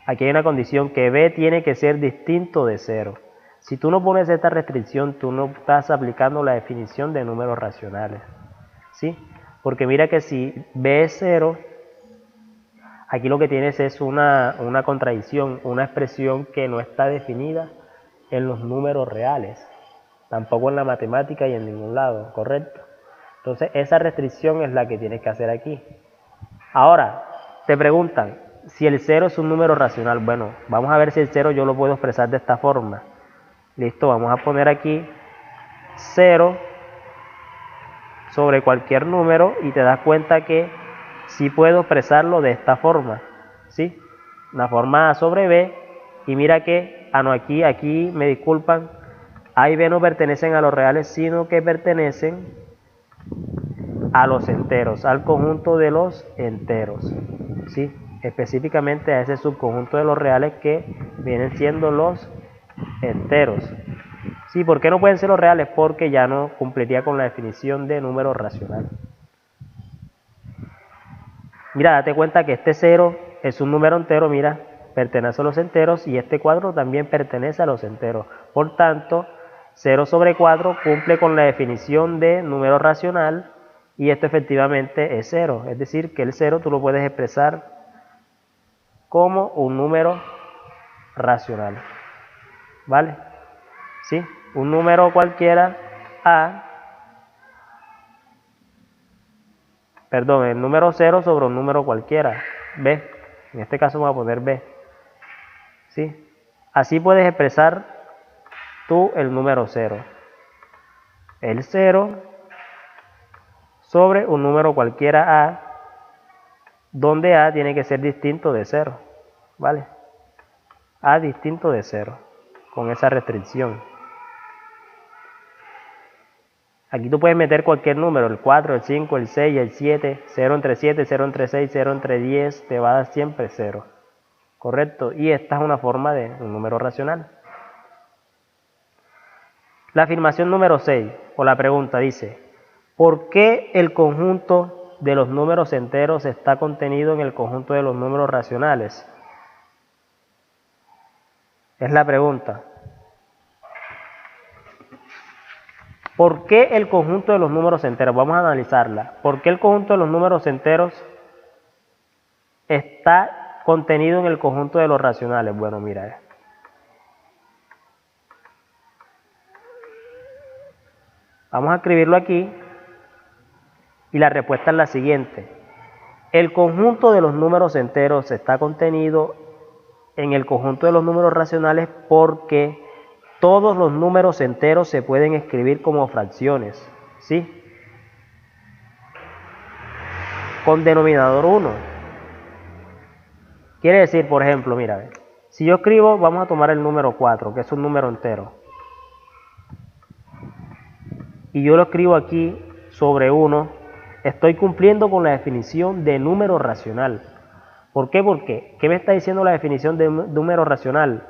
Aquí hay una condición, que B tiene que ser distinto de 0. Si tú no pones esta restricción, tú no estás aplicando la definición de números racionales. ¿Sí? Porque mira que si B es 0, aquí lo que tienes es una contradicción, una expresión que no está definida en los números reales, tampoco en la matemática y en ningún lado, ¿correcto? Entonces esa restricción es la que tienes que hacer aquí. Ahora, te preguntan si el 0 es un número racional. Bueno, vamos a ver si el 0 yo lo puedo expresar de esta forma. Listo, vamos a poner aquí 0 sobre cualquier número y te das cuenta que sí puedo expresarlo de esta forma, ¿sí? La forma A sobre B, y mira que, aquí me disculpan, A y B no pertenecen a los reales, sino que pertenecen a los enteros, al conjunto de los enteros, ¿sí? Específicamente a ese subconjunto de los reales que vienen siendo los enteros. ¿Sí? ¿Por qué no pueden ser los reales? Porque ya no cumpliría con la definición de número racional. Mira, date cuenta que este 0 es un número entero, mira, pertenece a los enteros, y este 4 también pertenece a los enteros. Por tanto, 0 sobre 4 cumple con la definición de número racional, y esto efectivamente es 0. Es decir, que el 0 tú lo puedes expresar como un número racional. ¿Vale? ¿Sí? Un número cualquiera el número 0 sobre un número cualquiera, B. En este caso vamos a poner B. ¿Sí? Así puedes expresar tú el número 0. El 0 sobre un número cualquiera A, donde A tiene que ser distinto de 0. ¿Vale? A distinto de 0, con esa restricción. Aquí tú puedes meter cualquier número, el 4, el 5, el 6, el 7, 0 entre 7, 0 entre 6, 0 entre 10, te va a dar siempre 0. ¿Correcto? Y esta es una forma de un número racional. La afirmación número 6, o la pregunta, dice: ¿por qué el conjunto de los números enteros está contenido en el conjunto de los números racionales? Es la pregunta. ¿Por qué el conjunto de los números enteros? Vamos a analizarla. ¿Por qué el conjunto de los números enteros está contenido en el conjunto de los racionales? Bueno, mira. Vamos a escribirlo aquí. Y la respuesta es la siguiente. El conjunto de los números enteros está contenido en el conjunto de los números racionales porque todos los números enteros se pueden escribir como fracciones, ¿sí? Con denominador 1. Quiere decir, por ejemplo, mira, si yo escribo, vamos a tomar el número 4, que es un número entero. Y yo lo escribo aquí sobre 1, estoy cumpliendo con la definición de número racional. ¿Por qué? Porque, ¿qué me está diciendo la definición de número racional?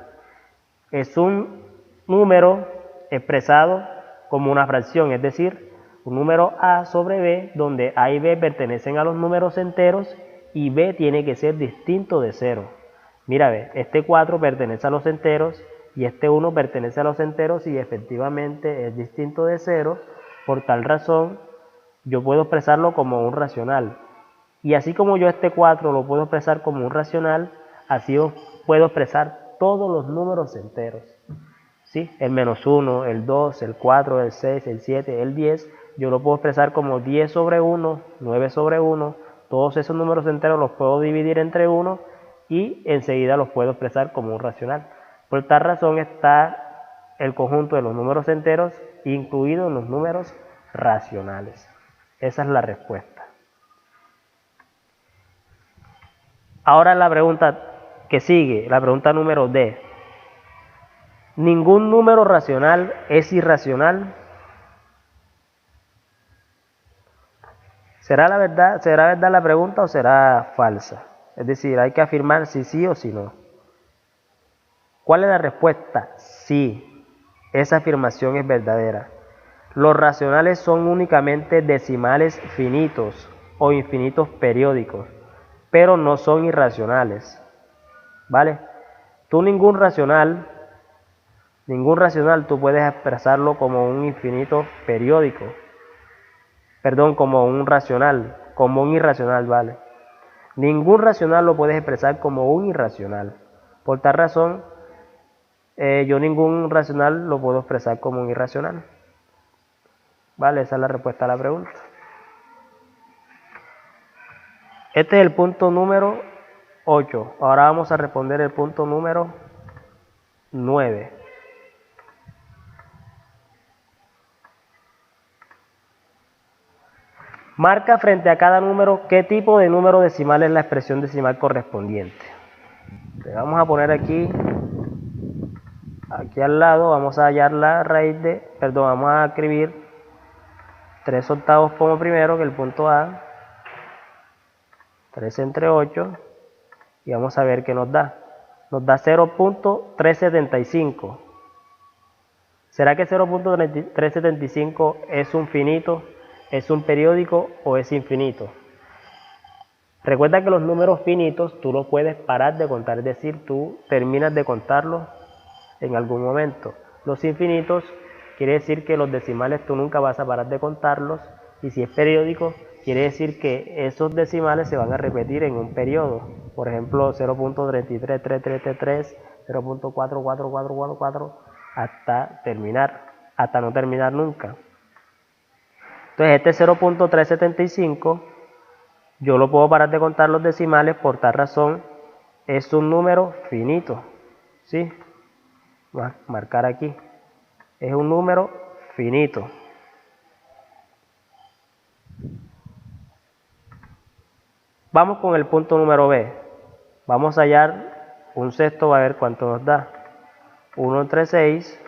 Es un número expresado como una fracción, es decir, un número A sobre B, donde A y B pertenecen a los números enteros y B tiene que ser distinto de 0. Mira, ve, este 4 pertenece a los enteros y este 1 pertenece a los enteros y efectivamente es distinto de 0. Por tal razón, yo puedo expresarlo como un racional. Y así como yo este 4 lo puedo expresar como un racional, así yo puedo expresar todos los números enteros. ¿Sí? El menos 1, el 2, el 4, el 6, el 7, el 10, yo lo puedo expresar como 10 sobre 1, 9 sobre 1, todos esos números enteros los puedo dividir entre 1 y enseguida los puedo expresar como un racional. Por tal razón está el conjunto de los números enteros incluido en los números racionales. Esa es la respuesta. Ahora la pregunta que sigue, la pregunta número D. ¿Ningún número racional es irracional? ¿Será verdad la pregunta o será falsa? Es decir, hay que afirmar si sí o si no. ¿Cuál es la respuesta? Sí, esa afirmación es verdadera. Los racionales son únicamente decimales finitos o infinitos periódicos, pero no son irracionales. ¿Vale? Ningún racional tú puedes expresarlo como un infinito periódico. Perdón, como un irracional, ¿vale? Ningún racional lo puedes expresar como un irracional. Por tal razón, yo ningún racional lo puedo expresar como un irracional. ¿Vale? Esa es la respuesta a la pregunta. Este es el punto número 8. Ahora vamos a responder el punto número 9. Marca frente a cada número qué tipo de número decimal es la expresión decimal correspondiente. Le vamos a poner aquí al lado, vamos a hallar la raíz vamos a escribir 3/8 como primero, que el punto A, 3 entre 8, y vamos a ver qué nos da. Nos da 0.375. ¿Será que 0.375 es un finito, es un periódico o es infinito? Recuerda que los números finitos tú los puedes parar de contar, es decir, tú terminas de contarlos en algún momento. Los infinitos quiere decir que los decimales tú nunca vas a parar de contarlos, y si es periódico quiere decir que esos decimales se van a repetir en un periodo. Por ejemplo, 0.33333, 0.44444 hasta no terminar nunca. Entonces este 0.375 yo lo puedo parar de contar los decimales, por tal razón es un número finito, ¿sí? Voy a marcar aquí, es un número finito. Vamos con el punto número B. Vamos a hallar un sexto, a ver cuánto nos da. 1 entre 6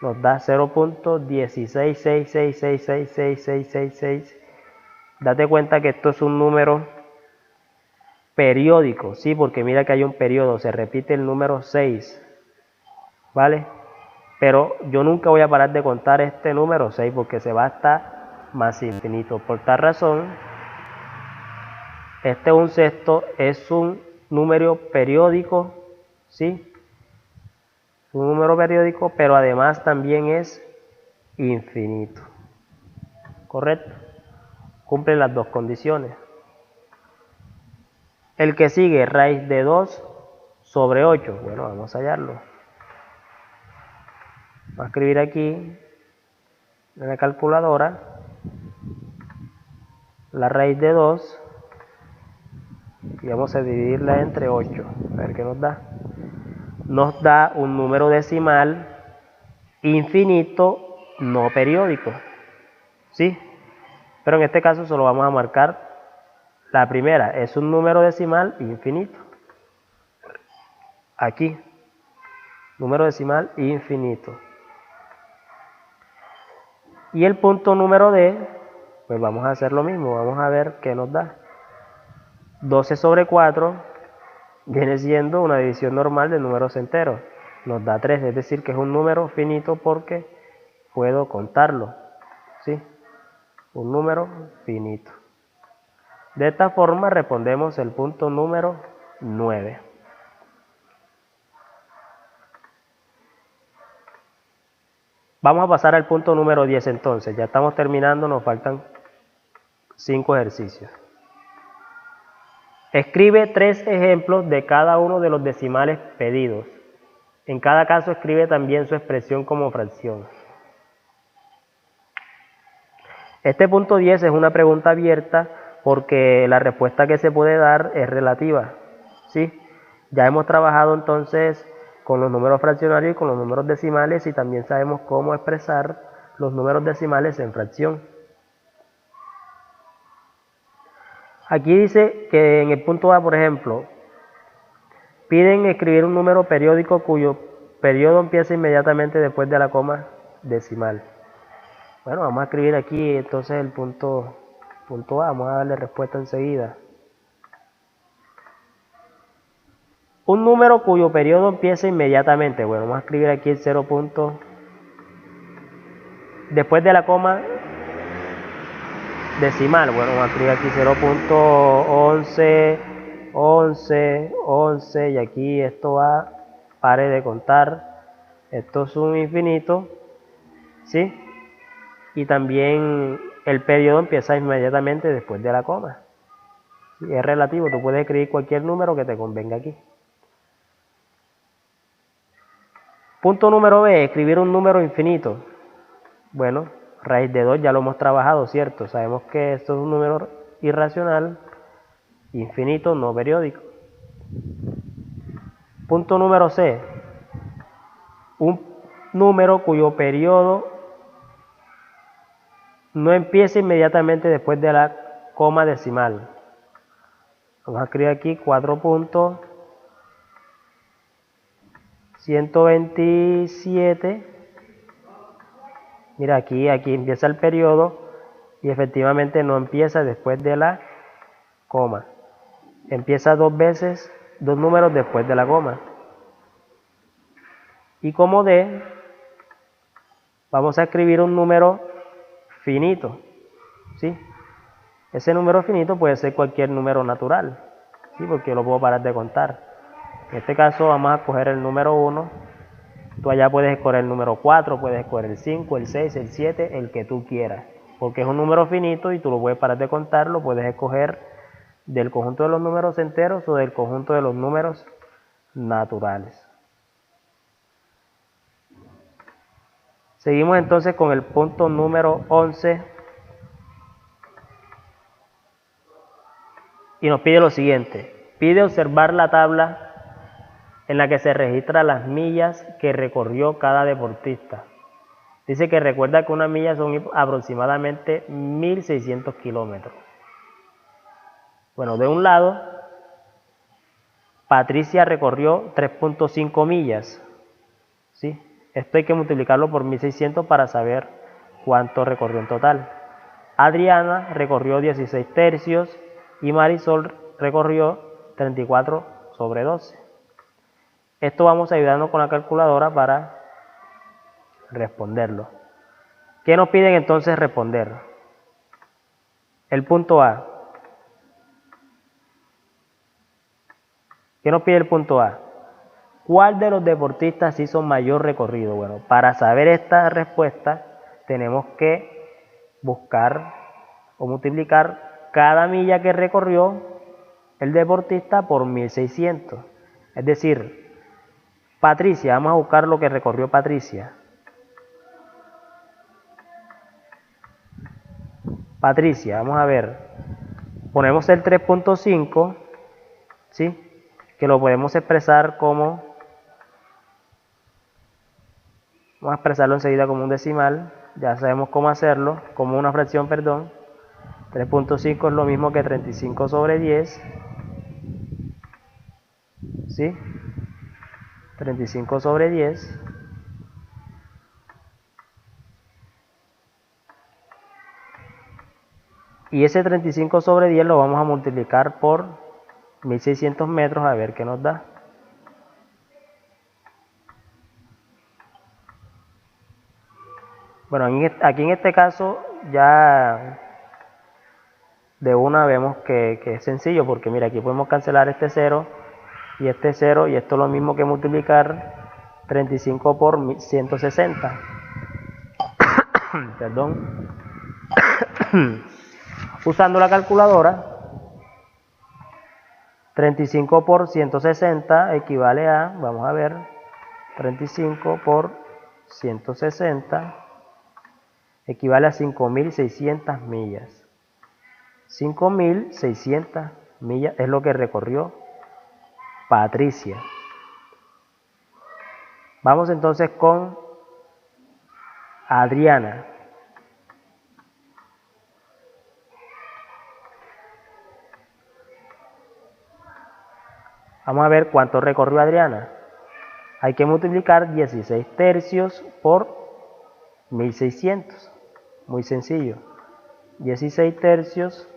nos da 0.166666666. Date cuenta que esto es un número periódico, ¿sí? Porque mira que hay un periodo, se repite el número 6, ¿vale? Pero yo nunca voy a parar de contar este número 6 porque se va hasta más infinito. Por tal razón, este 1/6 es un número periódico, ¿sí? un número periódico, pero además también es infinito. ¿Correcto? Cumple las dos condiciones. El que sigue, raíz de 2 sobre 8. Bueno, vamos a hallarlo. Voy a escribir aquí en la calculadora la raíz de 2 y vamos a dividirla entre 8. A ver qué nos da. Nos da un número decimal infinito no periódico. ¿Sí? Pero en este caso solo vamos a marcar la primera. Es un número decimal infinito. Aquí. Número decimal infinito. Y el punto número D, pues vamos a hacer lo mismo. Vamos a ver qué nos da. 12 sobre 4 viene siendo una división normal de números enteros. Nos da 3, es decir que es un número finito porque puedo contarlo. ¿Sí? Un número finito. De esta forma respondemos el punto número 9. Vamos a pasar al punto número 10 entonces. Ya estamos terminando, nos faltan 5 ejercicios. Escribe 3 ejemplos de cada uno de los decimales pedidos. En cada caso escribe también su expresión como fracción. Este punto 10 es una pregunta abierta porque la respuesta que se puede dar es relativa. ¿Sí? Ya hemos trabajado entonces con los números fraccionarios y con los números decimales y también sabemos cómo expresar los números decimales en fracción. Aquí dice que en el punto A, por ejemplo, piden escribir un número periódico cuyo periodo empieza inmediatamente después de la coma decimal. Bueno, vamos a escribir aquí entonces el punto A, vamos a darle respuesta enseguida. Un número cuyo periodo empieza inmediatamente. Bueno, vamos a escribir aquí el 0 punto. Después de la coma decimal, bueno, vamos a escribir aquí 0.11, 11, 11, y aquí esto va, pare de contar. Esto es un infinito, ¿sí? Y también el periodo empieza inmediatamente después de la coma. ¿Sí? Es relativo, tú puedes escribir cualquier número que te convenga aquí. Punto número B, escribir un número infinito. Bueno, raíz de 2 ya lo hemos trabajado, ¿cierto? Sabemos que esto es un número irracional, infinito, no periódico. Punto número C, un número cuyo periodo no empieza inmediatamente después de la coma decimal. Vamos a escribir aquí 4.127. Mira, aquí empieza el periodo y efectivamente no empieza después de la coma. Empieza 2 veces, 2 números después de la coma. Y como D, vamos a escribir un número finito. ¿Sí? Ese número finito puede ser cualquier número natural, ¿sí? Porque lo puedo parar de contar. En este caso vamos a coger el número 1. Tú allá puedes escoger el número 4, puedes escoger el 5, el 6, el 7, el que tú quieras. Porque es un número finito y tú lo puedes parar de contar, lo puedes escoger del conjunto de los números enteros o del conjunto de los números naturales. Seguimos entonces con el punto número 11 y nos pide lo siguiente. Pide observar la tabla en la que se registran las millas que recorrió cada deportista. Dice que recuerda que una milla son aproximadamente 1.600 kilómetros. Bueno, de un lado, Patricia recorrió 3.5 millas. ¿Sí? Esto hay que multiplicarlo por 1.600 para saber cuánto recorrió en total. Adriana recorrió 16 tercios y Marisol recorrió 34 sobre 12. Esto vamos a ayudarnos con la calculadora para responderlo. ¿Qué nos piden entonces responder? El punto A. ¿Qué nos pide el punto A? ¿Cuál de los deportistas hizo mayor recorrido? Bueno, para saber esta respuesta tenemos que buscar o multiplicar cada milla que recorrió el deportista por 1600. Es decir, Patricia, vamos a buscar lo que recorrió Patricia. Patricia, vamos a ver. Ponemos el 3.5, ¿sí? Que lo podemos expresar como, vamos a expresarlo enseguida como un decimal, ya sabemos cómo hacerlo, como una fracción, perdón. 3.5 es lo mismo que 35 sobre 10, ¿sí? 35 sobre 10. Y ese 35 sobre 10 lo vamos a multiplicar por 1600 metros a ver qué nos da. Bueno, aquí en este caso ya de una vemos que es sencillo, porque mira, aquí podemos cancelar este 0 y este 0, y esto es lo mismo que multiplicar 35 por 160. Perdón. Usando la calculadora, 35 por 160 equivale a, vamos a ver, 35 por 160 equivale a 5.600 millas. 5.600 millas es lo que recorrió Patricia. Vamos entonces con Adriana. Vamos a ver cuánto recorrió Adriana. Hay que multiplicar 16 tercios por 1600. Muy sencillo. 16 tercios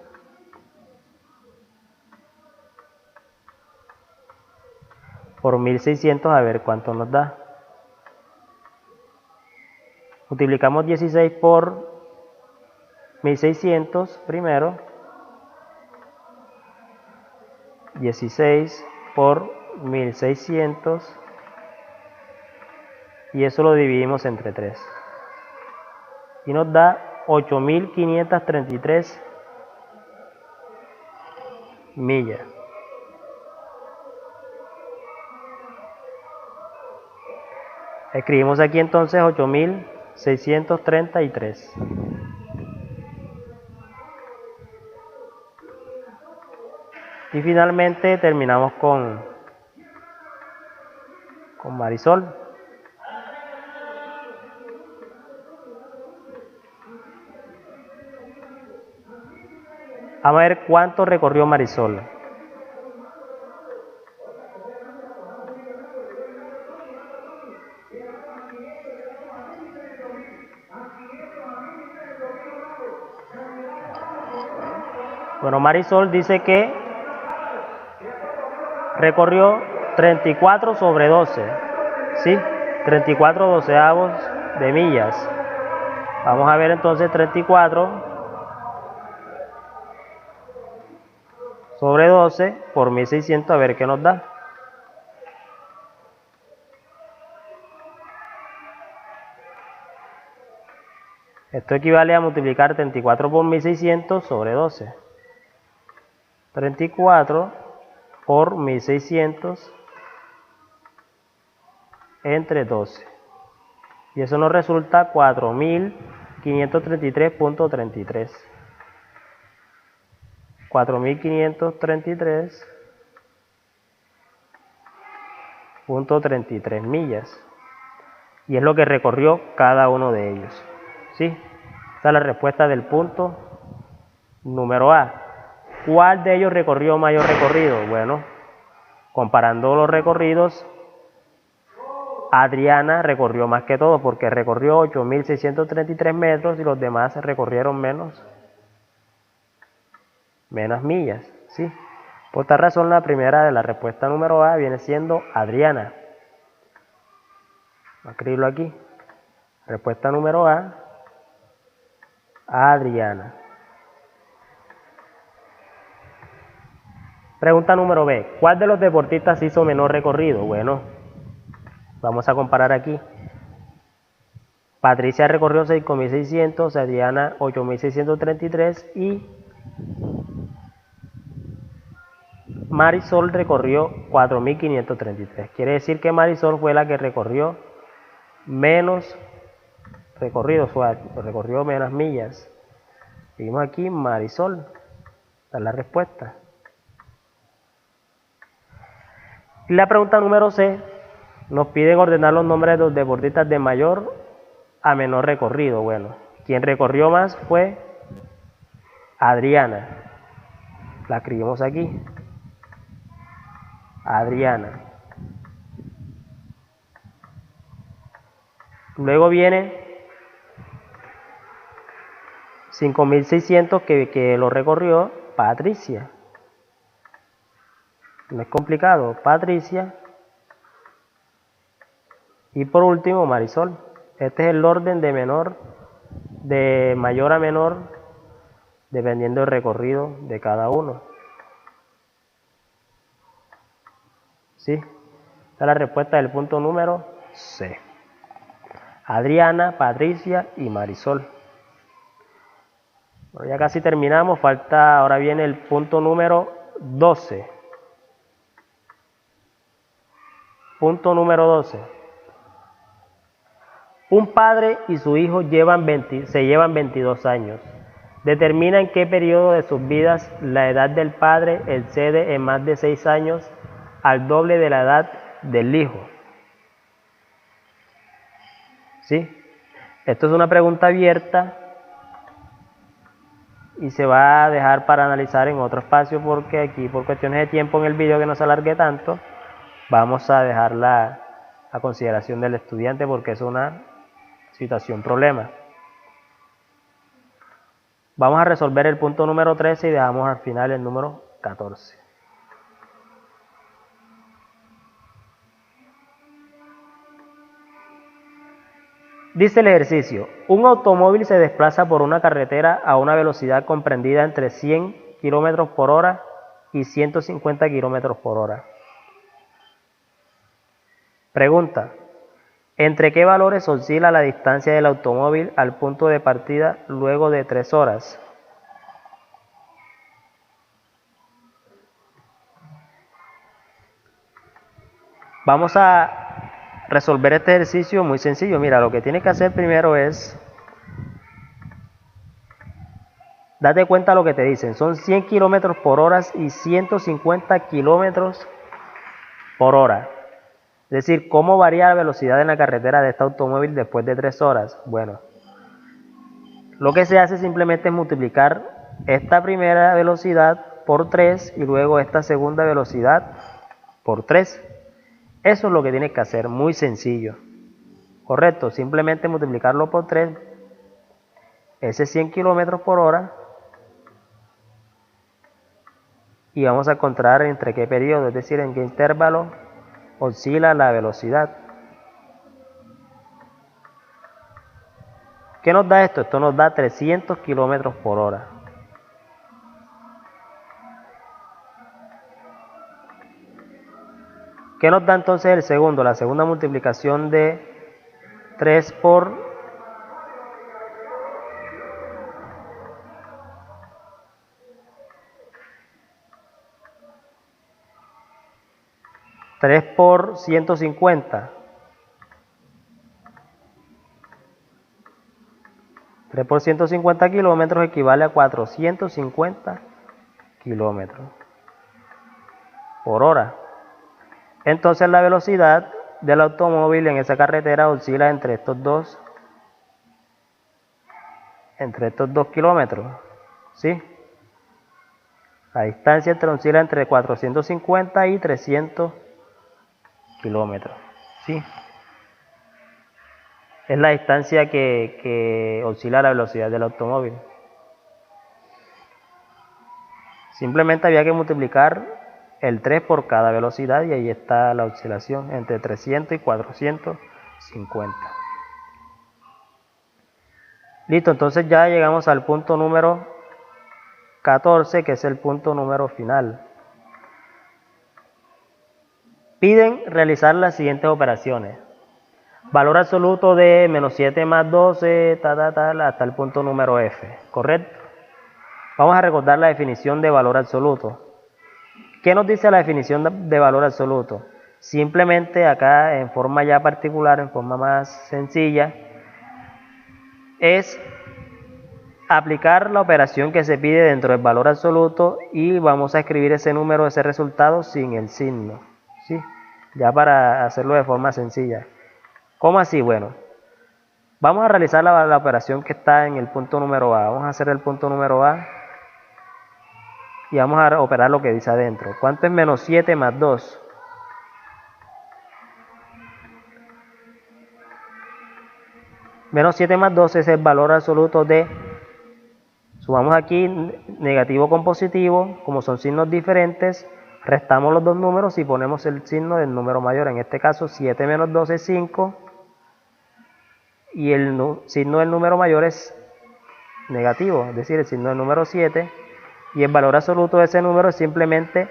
por 1600, a ver cuánto nos da. Multiplicamos 16 por 1600 primero. 16 por 1600. Y eso lo dividimos entre 3. Y nos da 8.533 millas. Escribimos aquí entonces 8.633. Y finalmente terminamos con Marisol. Vamos a ver cuánto recorrió Marisol. Bueno, Marisol dice que recorrió 34 sobre 12, ¿sí? 34 doceavos de millas. Vamos a ver entonces 34 sobre 12 por 1600, a ver qué nos da. Esto equivale a multiplicar 34 por 1600 sobre 12. 34 por 1600 entre 12. Y eso nos resulta 4.533.33. 4.533.33 millas. Y es lo que recorrió cada uno de ellos. ¿Sí? Esta es la respuesta del punto número A. ¿Cuál de ellos recorrió mayor recorrido? Bueno, comparando los recorridos, Adriana recorrió más que todo, porque recorrió 8.633 metros y los demás recorrieron menos millas, ¿sí? Por esta razón, la primera de la respuesta número A viene siendo Adriana. Voy a escribirlo aquí. Respuesta número A, Adriana. Pregunta número B. ¿Cuál de los deportistas hizo menor recorrido? Bueno, Vamos a comparar aquí. Patricia recorrió 5.600, Adriana 8.633 y Marisol recorrió 4.533. Quiere decir que Marisol fue la que recorrió menos recorrido, o sea, recorrió menos millas. Seguimos aquí, Marisol. Esta es la respuesta. Y la pregunta número C, nos piden ordenar los nombres de los deportistas de mayor a menor recorrido. Bueno, quien recorrió más fue Adriana. La escribimos aquí. Adriana. Luego viene 5.600 que lo recorrió Patricia. No es complicado, Patricia. Y por último, Marisol. Este es el orden de mayor a menor, dependiendo del recorrido de cada uno. ¿Sí? Esta es la respuesta del punto número C. Adriana, Patricia y Marisol. Bueno, ya casi terminamos, ahora viene el punto número 12. Punto número 12. Un padre y su hijo se llevan 22 años. Determina en qué periodo de sus vidas la edad del padre excede en más de 6 años al doble de la edad del hijo. ¿Sí? Esto es una pregunta abierta y se va a dejar para analizar en otro espacio, porque aquí por cuestiones de tiempo en el video, que no se alargue tanto, vamos a dejarla a consideración del estudiante porque es una situación problema. Vamos a resolver el punto número 13 y dejamos al final el número 14. Dice el ejercicio: un automóvil se desplaza por una carretera a una velocidad comprendida entre 100 km por hora y 150 km por hora. Pregunta: ¿entre qué valores oscila la distancia del automóvil al punto de partida luego de 3 horas? Vamos a resolver este ejercicio muy sencillo. Mira, lo que tienes que hacer primero es, date cuenta lo que te dicen. Son 100 km por hora y 150 km por hora. Es decir, ¿cómo varía la velocidad en la carretera de este automóvil después de 3 horas? Bueno, lo que se hace simplemente es multiplicar esta primera velocidad por 3 y luego esta segunda velocidad por 3. Eso es lo que tienes que hacer, muy sencillo. Correcto, simplemente multiplicarlo por 3, ese 100 km por hora, y vamos a encontrar entre qué periodo, es decir, en qué intervalo oscila la velocidad. ¿Qué nos da esto? Esto nos da 300 km por hora. ¿Qué nos da entonces el segundo? La segunda multiplicación de 3 por 150. 3 por 150 kilómetros equivale a 450 kilómetros por hora. Entonces la velocidad del automóvil en esa carretera oscila entre estos dos kilómetros, ¿sí? La distancia oscila entre 450 y 300 kilómetros, ¿sí? Es la distancia que oscila la velocidad del automóvil. Simplemente había que multiplicar el 3 por cada velocidad y ahí está la oscilación entre 300 y 450. Listo, entonces ya llegamos al punto número 14, que es el punto número final. Piden realizar las siguientes operaciones. Valor absoluto de menos 7 más 12, hasta el punto número F, ¿correcto? Vamos a recordar la definición de valor absoluto. ¿Qué nos dice la definición de valor absoluto? Simplemente acá en forma ya particular, en forma más sencilla, es aplicar la operación que se pide dentro del valor absoluto y vamos a escribir ese número, ese resultado sin el signo, ¿sí? Ya para hacerlo de forma sencilla. ¿Cómo así? Bueno, vamos a realizar la operación que está en el punto número A. Vamos a hacer el punto número A y vamos a operar lo que dice adentro. ¿Cuánto es menos 7 más 2? Menos 7 más 2 es el valor absoluto de, sumamos aquí negativo con positivo, como son signos diferentes, restamos los dos números y ponemos el signo del número mayor. En este caso 7 menos 2 es 5 y el signo del número mayor es negativo, es decir, el signo del número 7, y el valor absoluto de ese número es simplemente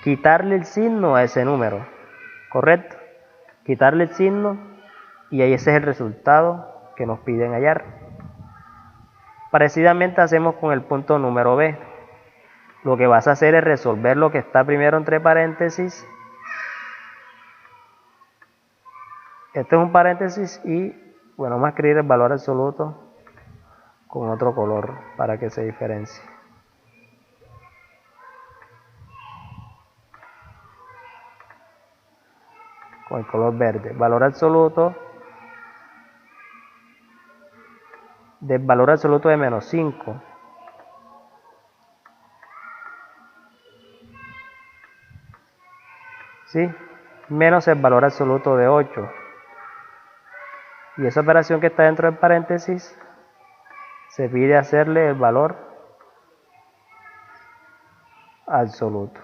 quitarle el signo a ese número, ¿correcto? Quitarle el signo y ahí ese es el resultado que nos piden hallar. Parecidamente hacemos con el punto número B. Lo que vas a hacer es resolver lo que está primero entre paréntesis. Este es un paréntesis y bueno, vamos a escribir el valor absoluto con otro color para que se diferencie. Con el color verde. Valor absoluto del valor absoluto de menos 5. ¿Sí? Menos el valor absoluto de 8. Y esa operación que está dentro del paréntesis se pide hacerle el valor absoluto.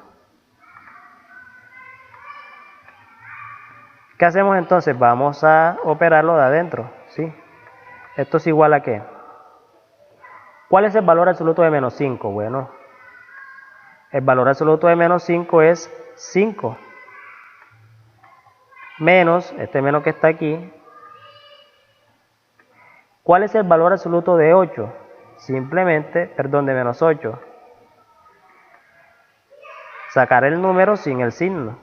¿Qué hacemos entonces? Vamos a operarlo de adentro, ¿sí? ¿Esto es igual a qué? ¿Cuál es el valor absoluto de menos 5? Bueno, el valor absoluto de menos 5 es 5. Menos, este menos que está aquí. ¿Cuál es el valor absoluto de 8? Simplemente, perdón, de menos 8. Sacar el número sin el signo.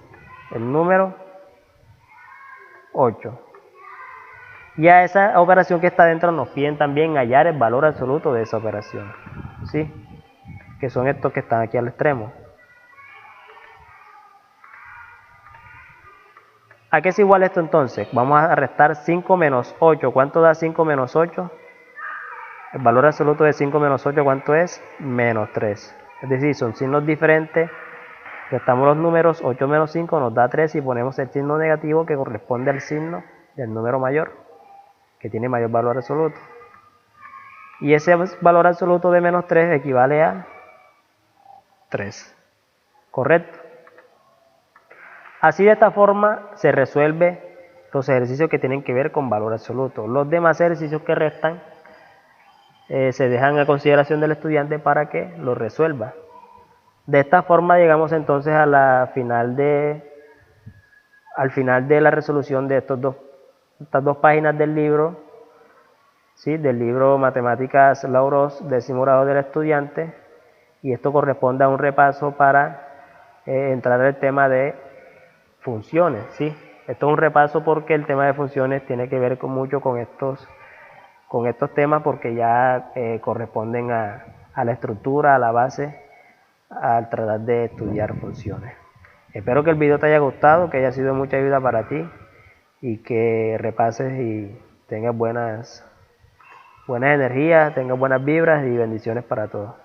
El número 8. Y a esa operación que está dentro nos piden también hallar el valor absoluto de esa operación, ¿sí? Que son estos que están aquí al extremo. ¿A qué es igual esto entonces? Vamos a restar 5 menos 8. ¿Cuánto da 5 menos 8? El valor absoluto de 5 menos 8, ¿cuánto es? Menos 3. Es decir, son signos diferentes. Restamos los números, 8 menos 5 nos da 3 y ponemos el signo negativo que corresponde al signo del número mayor, que tiene mayor valor absoluto. Y ese valor absoluto de menos 3 equivale a 3. ¿Correcto? Así de esta forma se resuelve los ejercicios que tienen que ver con valor absoluto. Los demás ejercicios que restan se dejan a consideración del estudiante para que los resuelva. De esta forma llegamos entonces al final de la resolución de estas dos páginas del libro, ¿sí? Del libro Matemáticas Lauros, 10º grado del estudiante, y esto corresponde a un repaso para entrar al tema de funciones, ¿sí? Esto es un repaso porque el tema de funciones tiene que ver mucho con estos temas porque ya corresponden a la estructura, a la base, al tratar de estudiar funciones. Espero que el video te haya gustado, que haya sido de mucha ayuda para ti y que repases y tengas buenas energías, tengas buenas vibras y bendiciones para todos.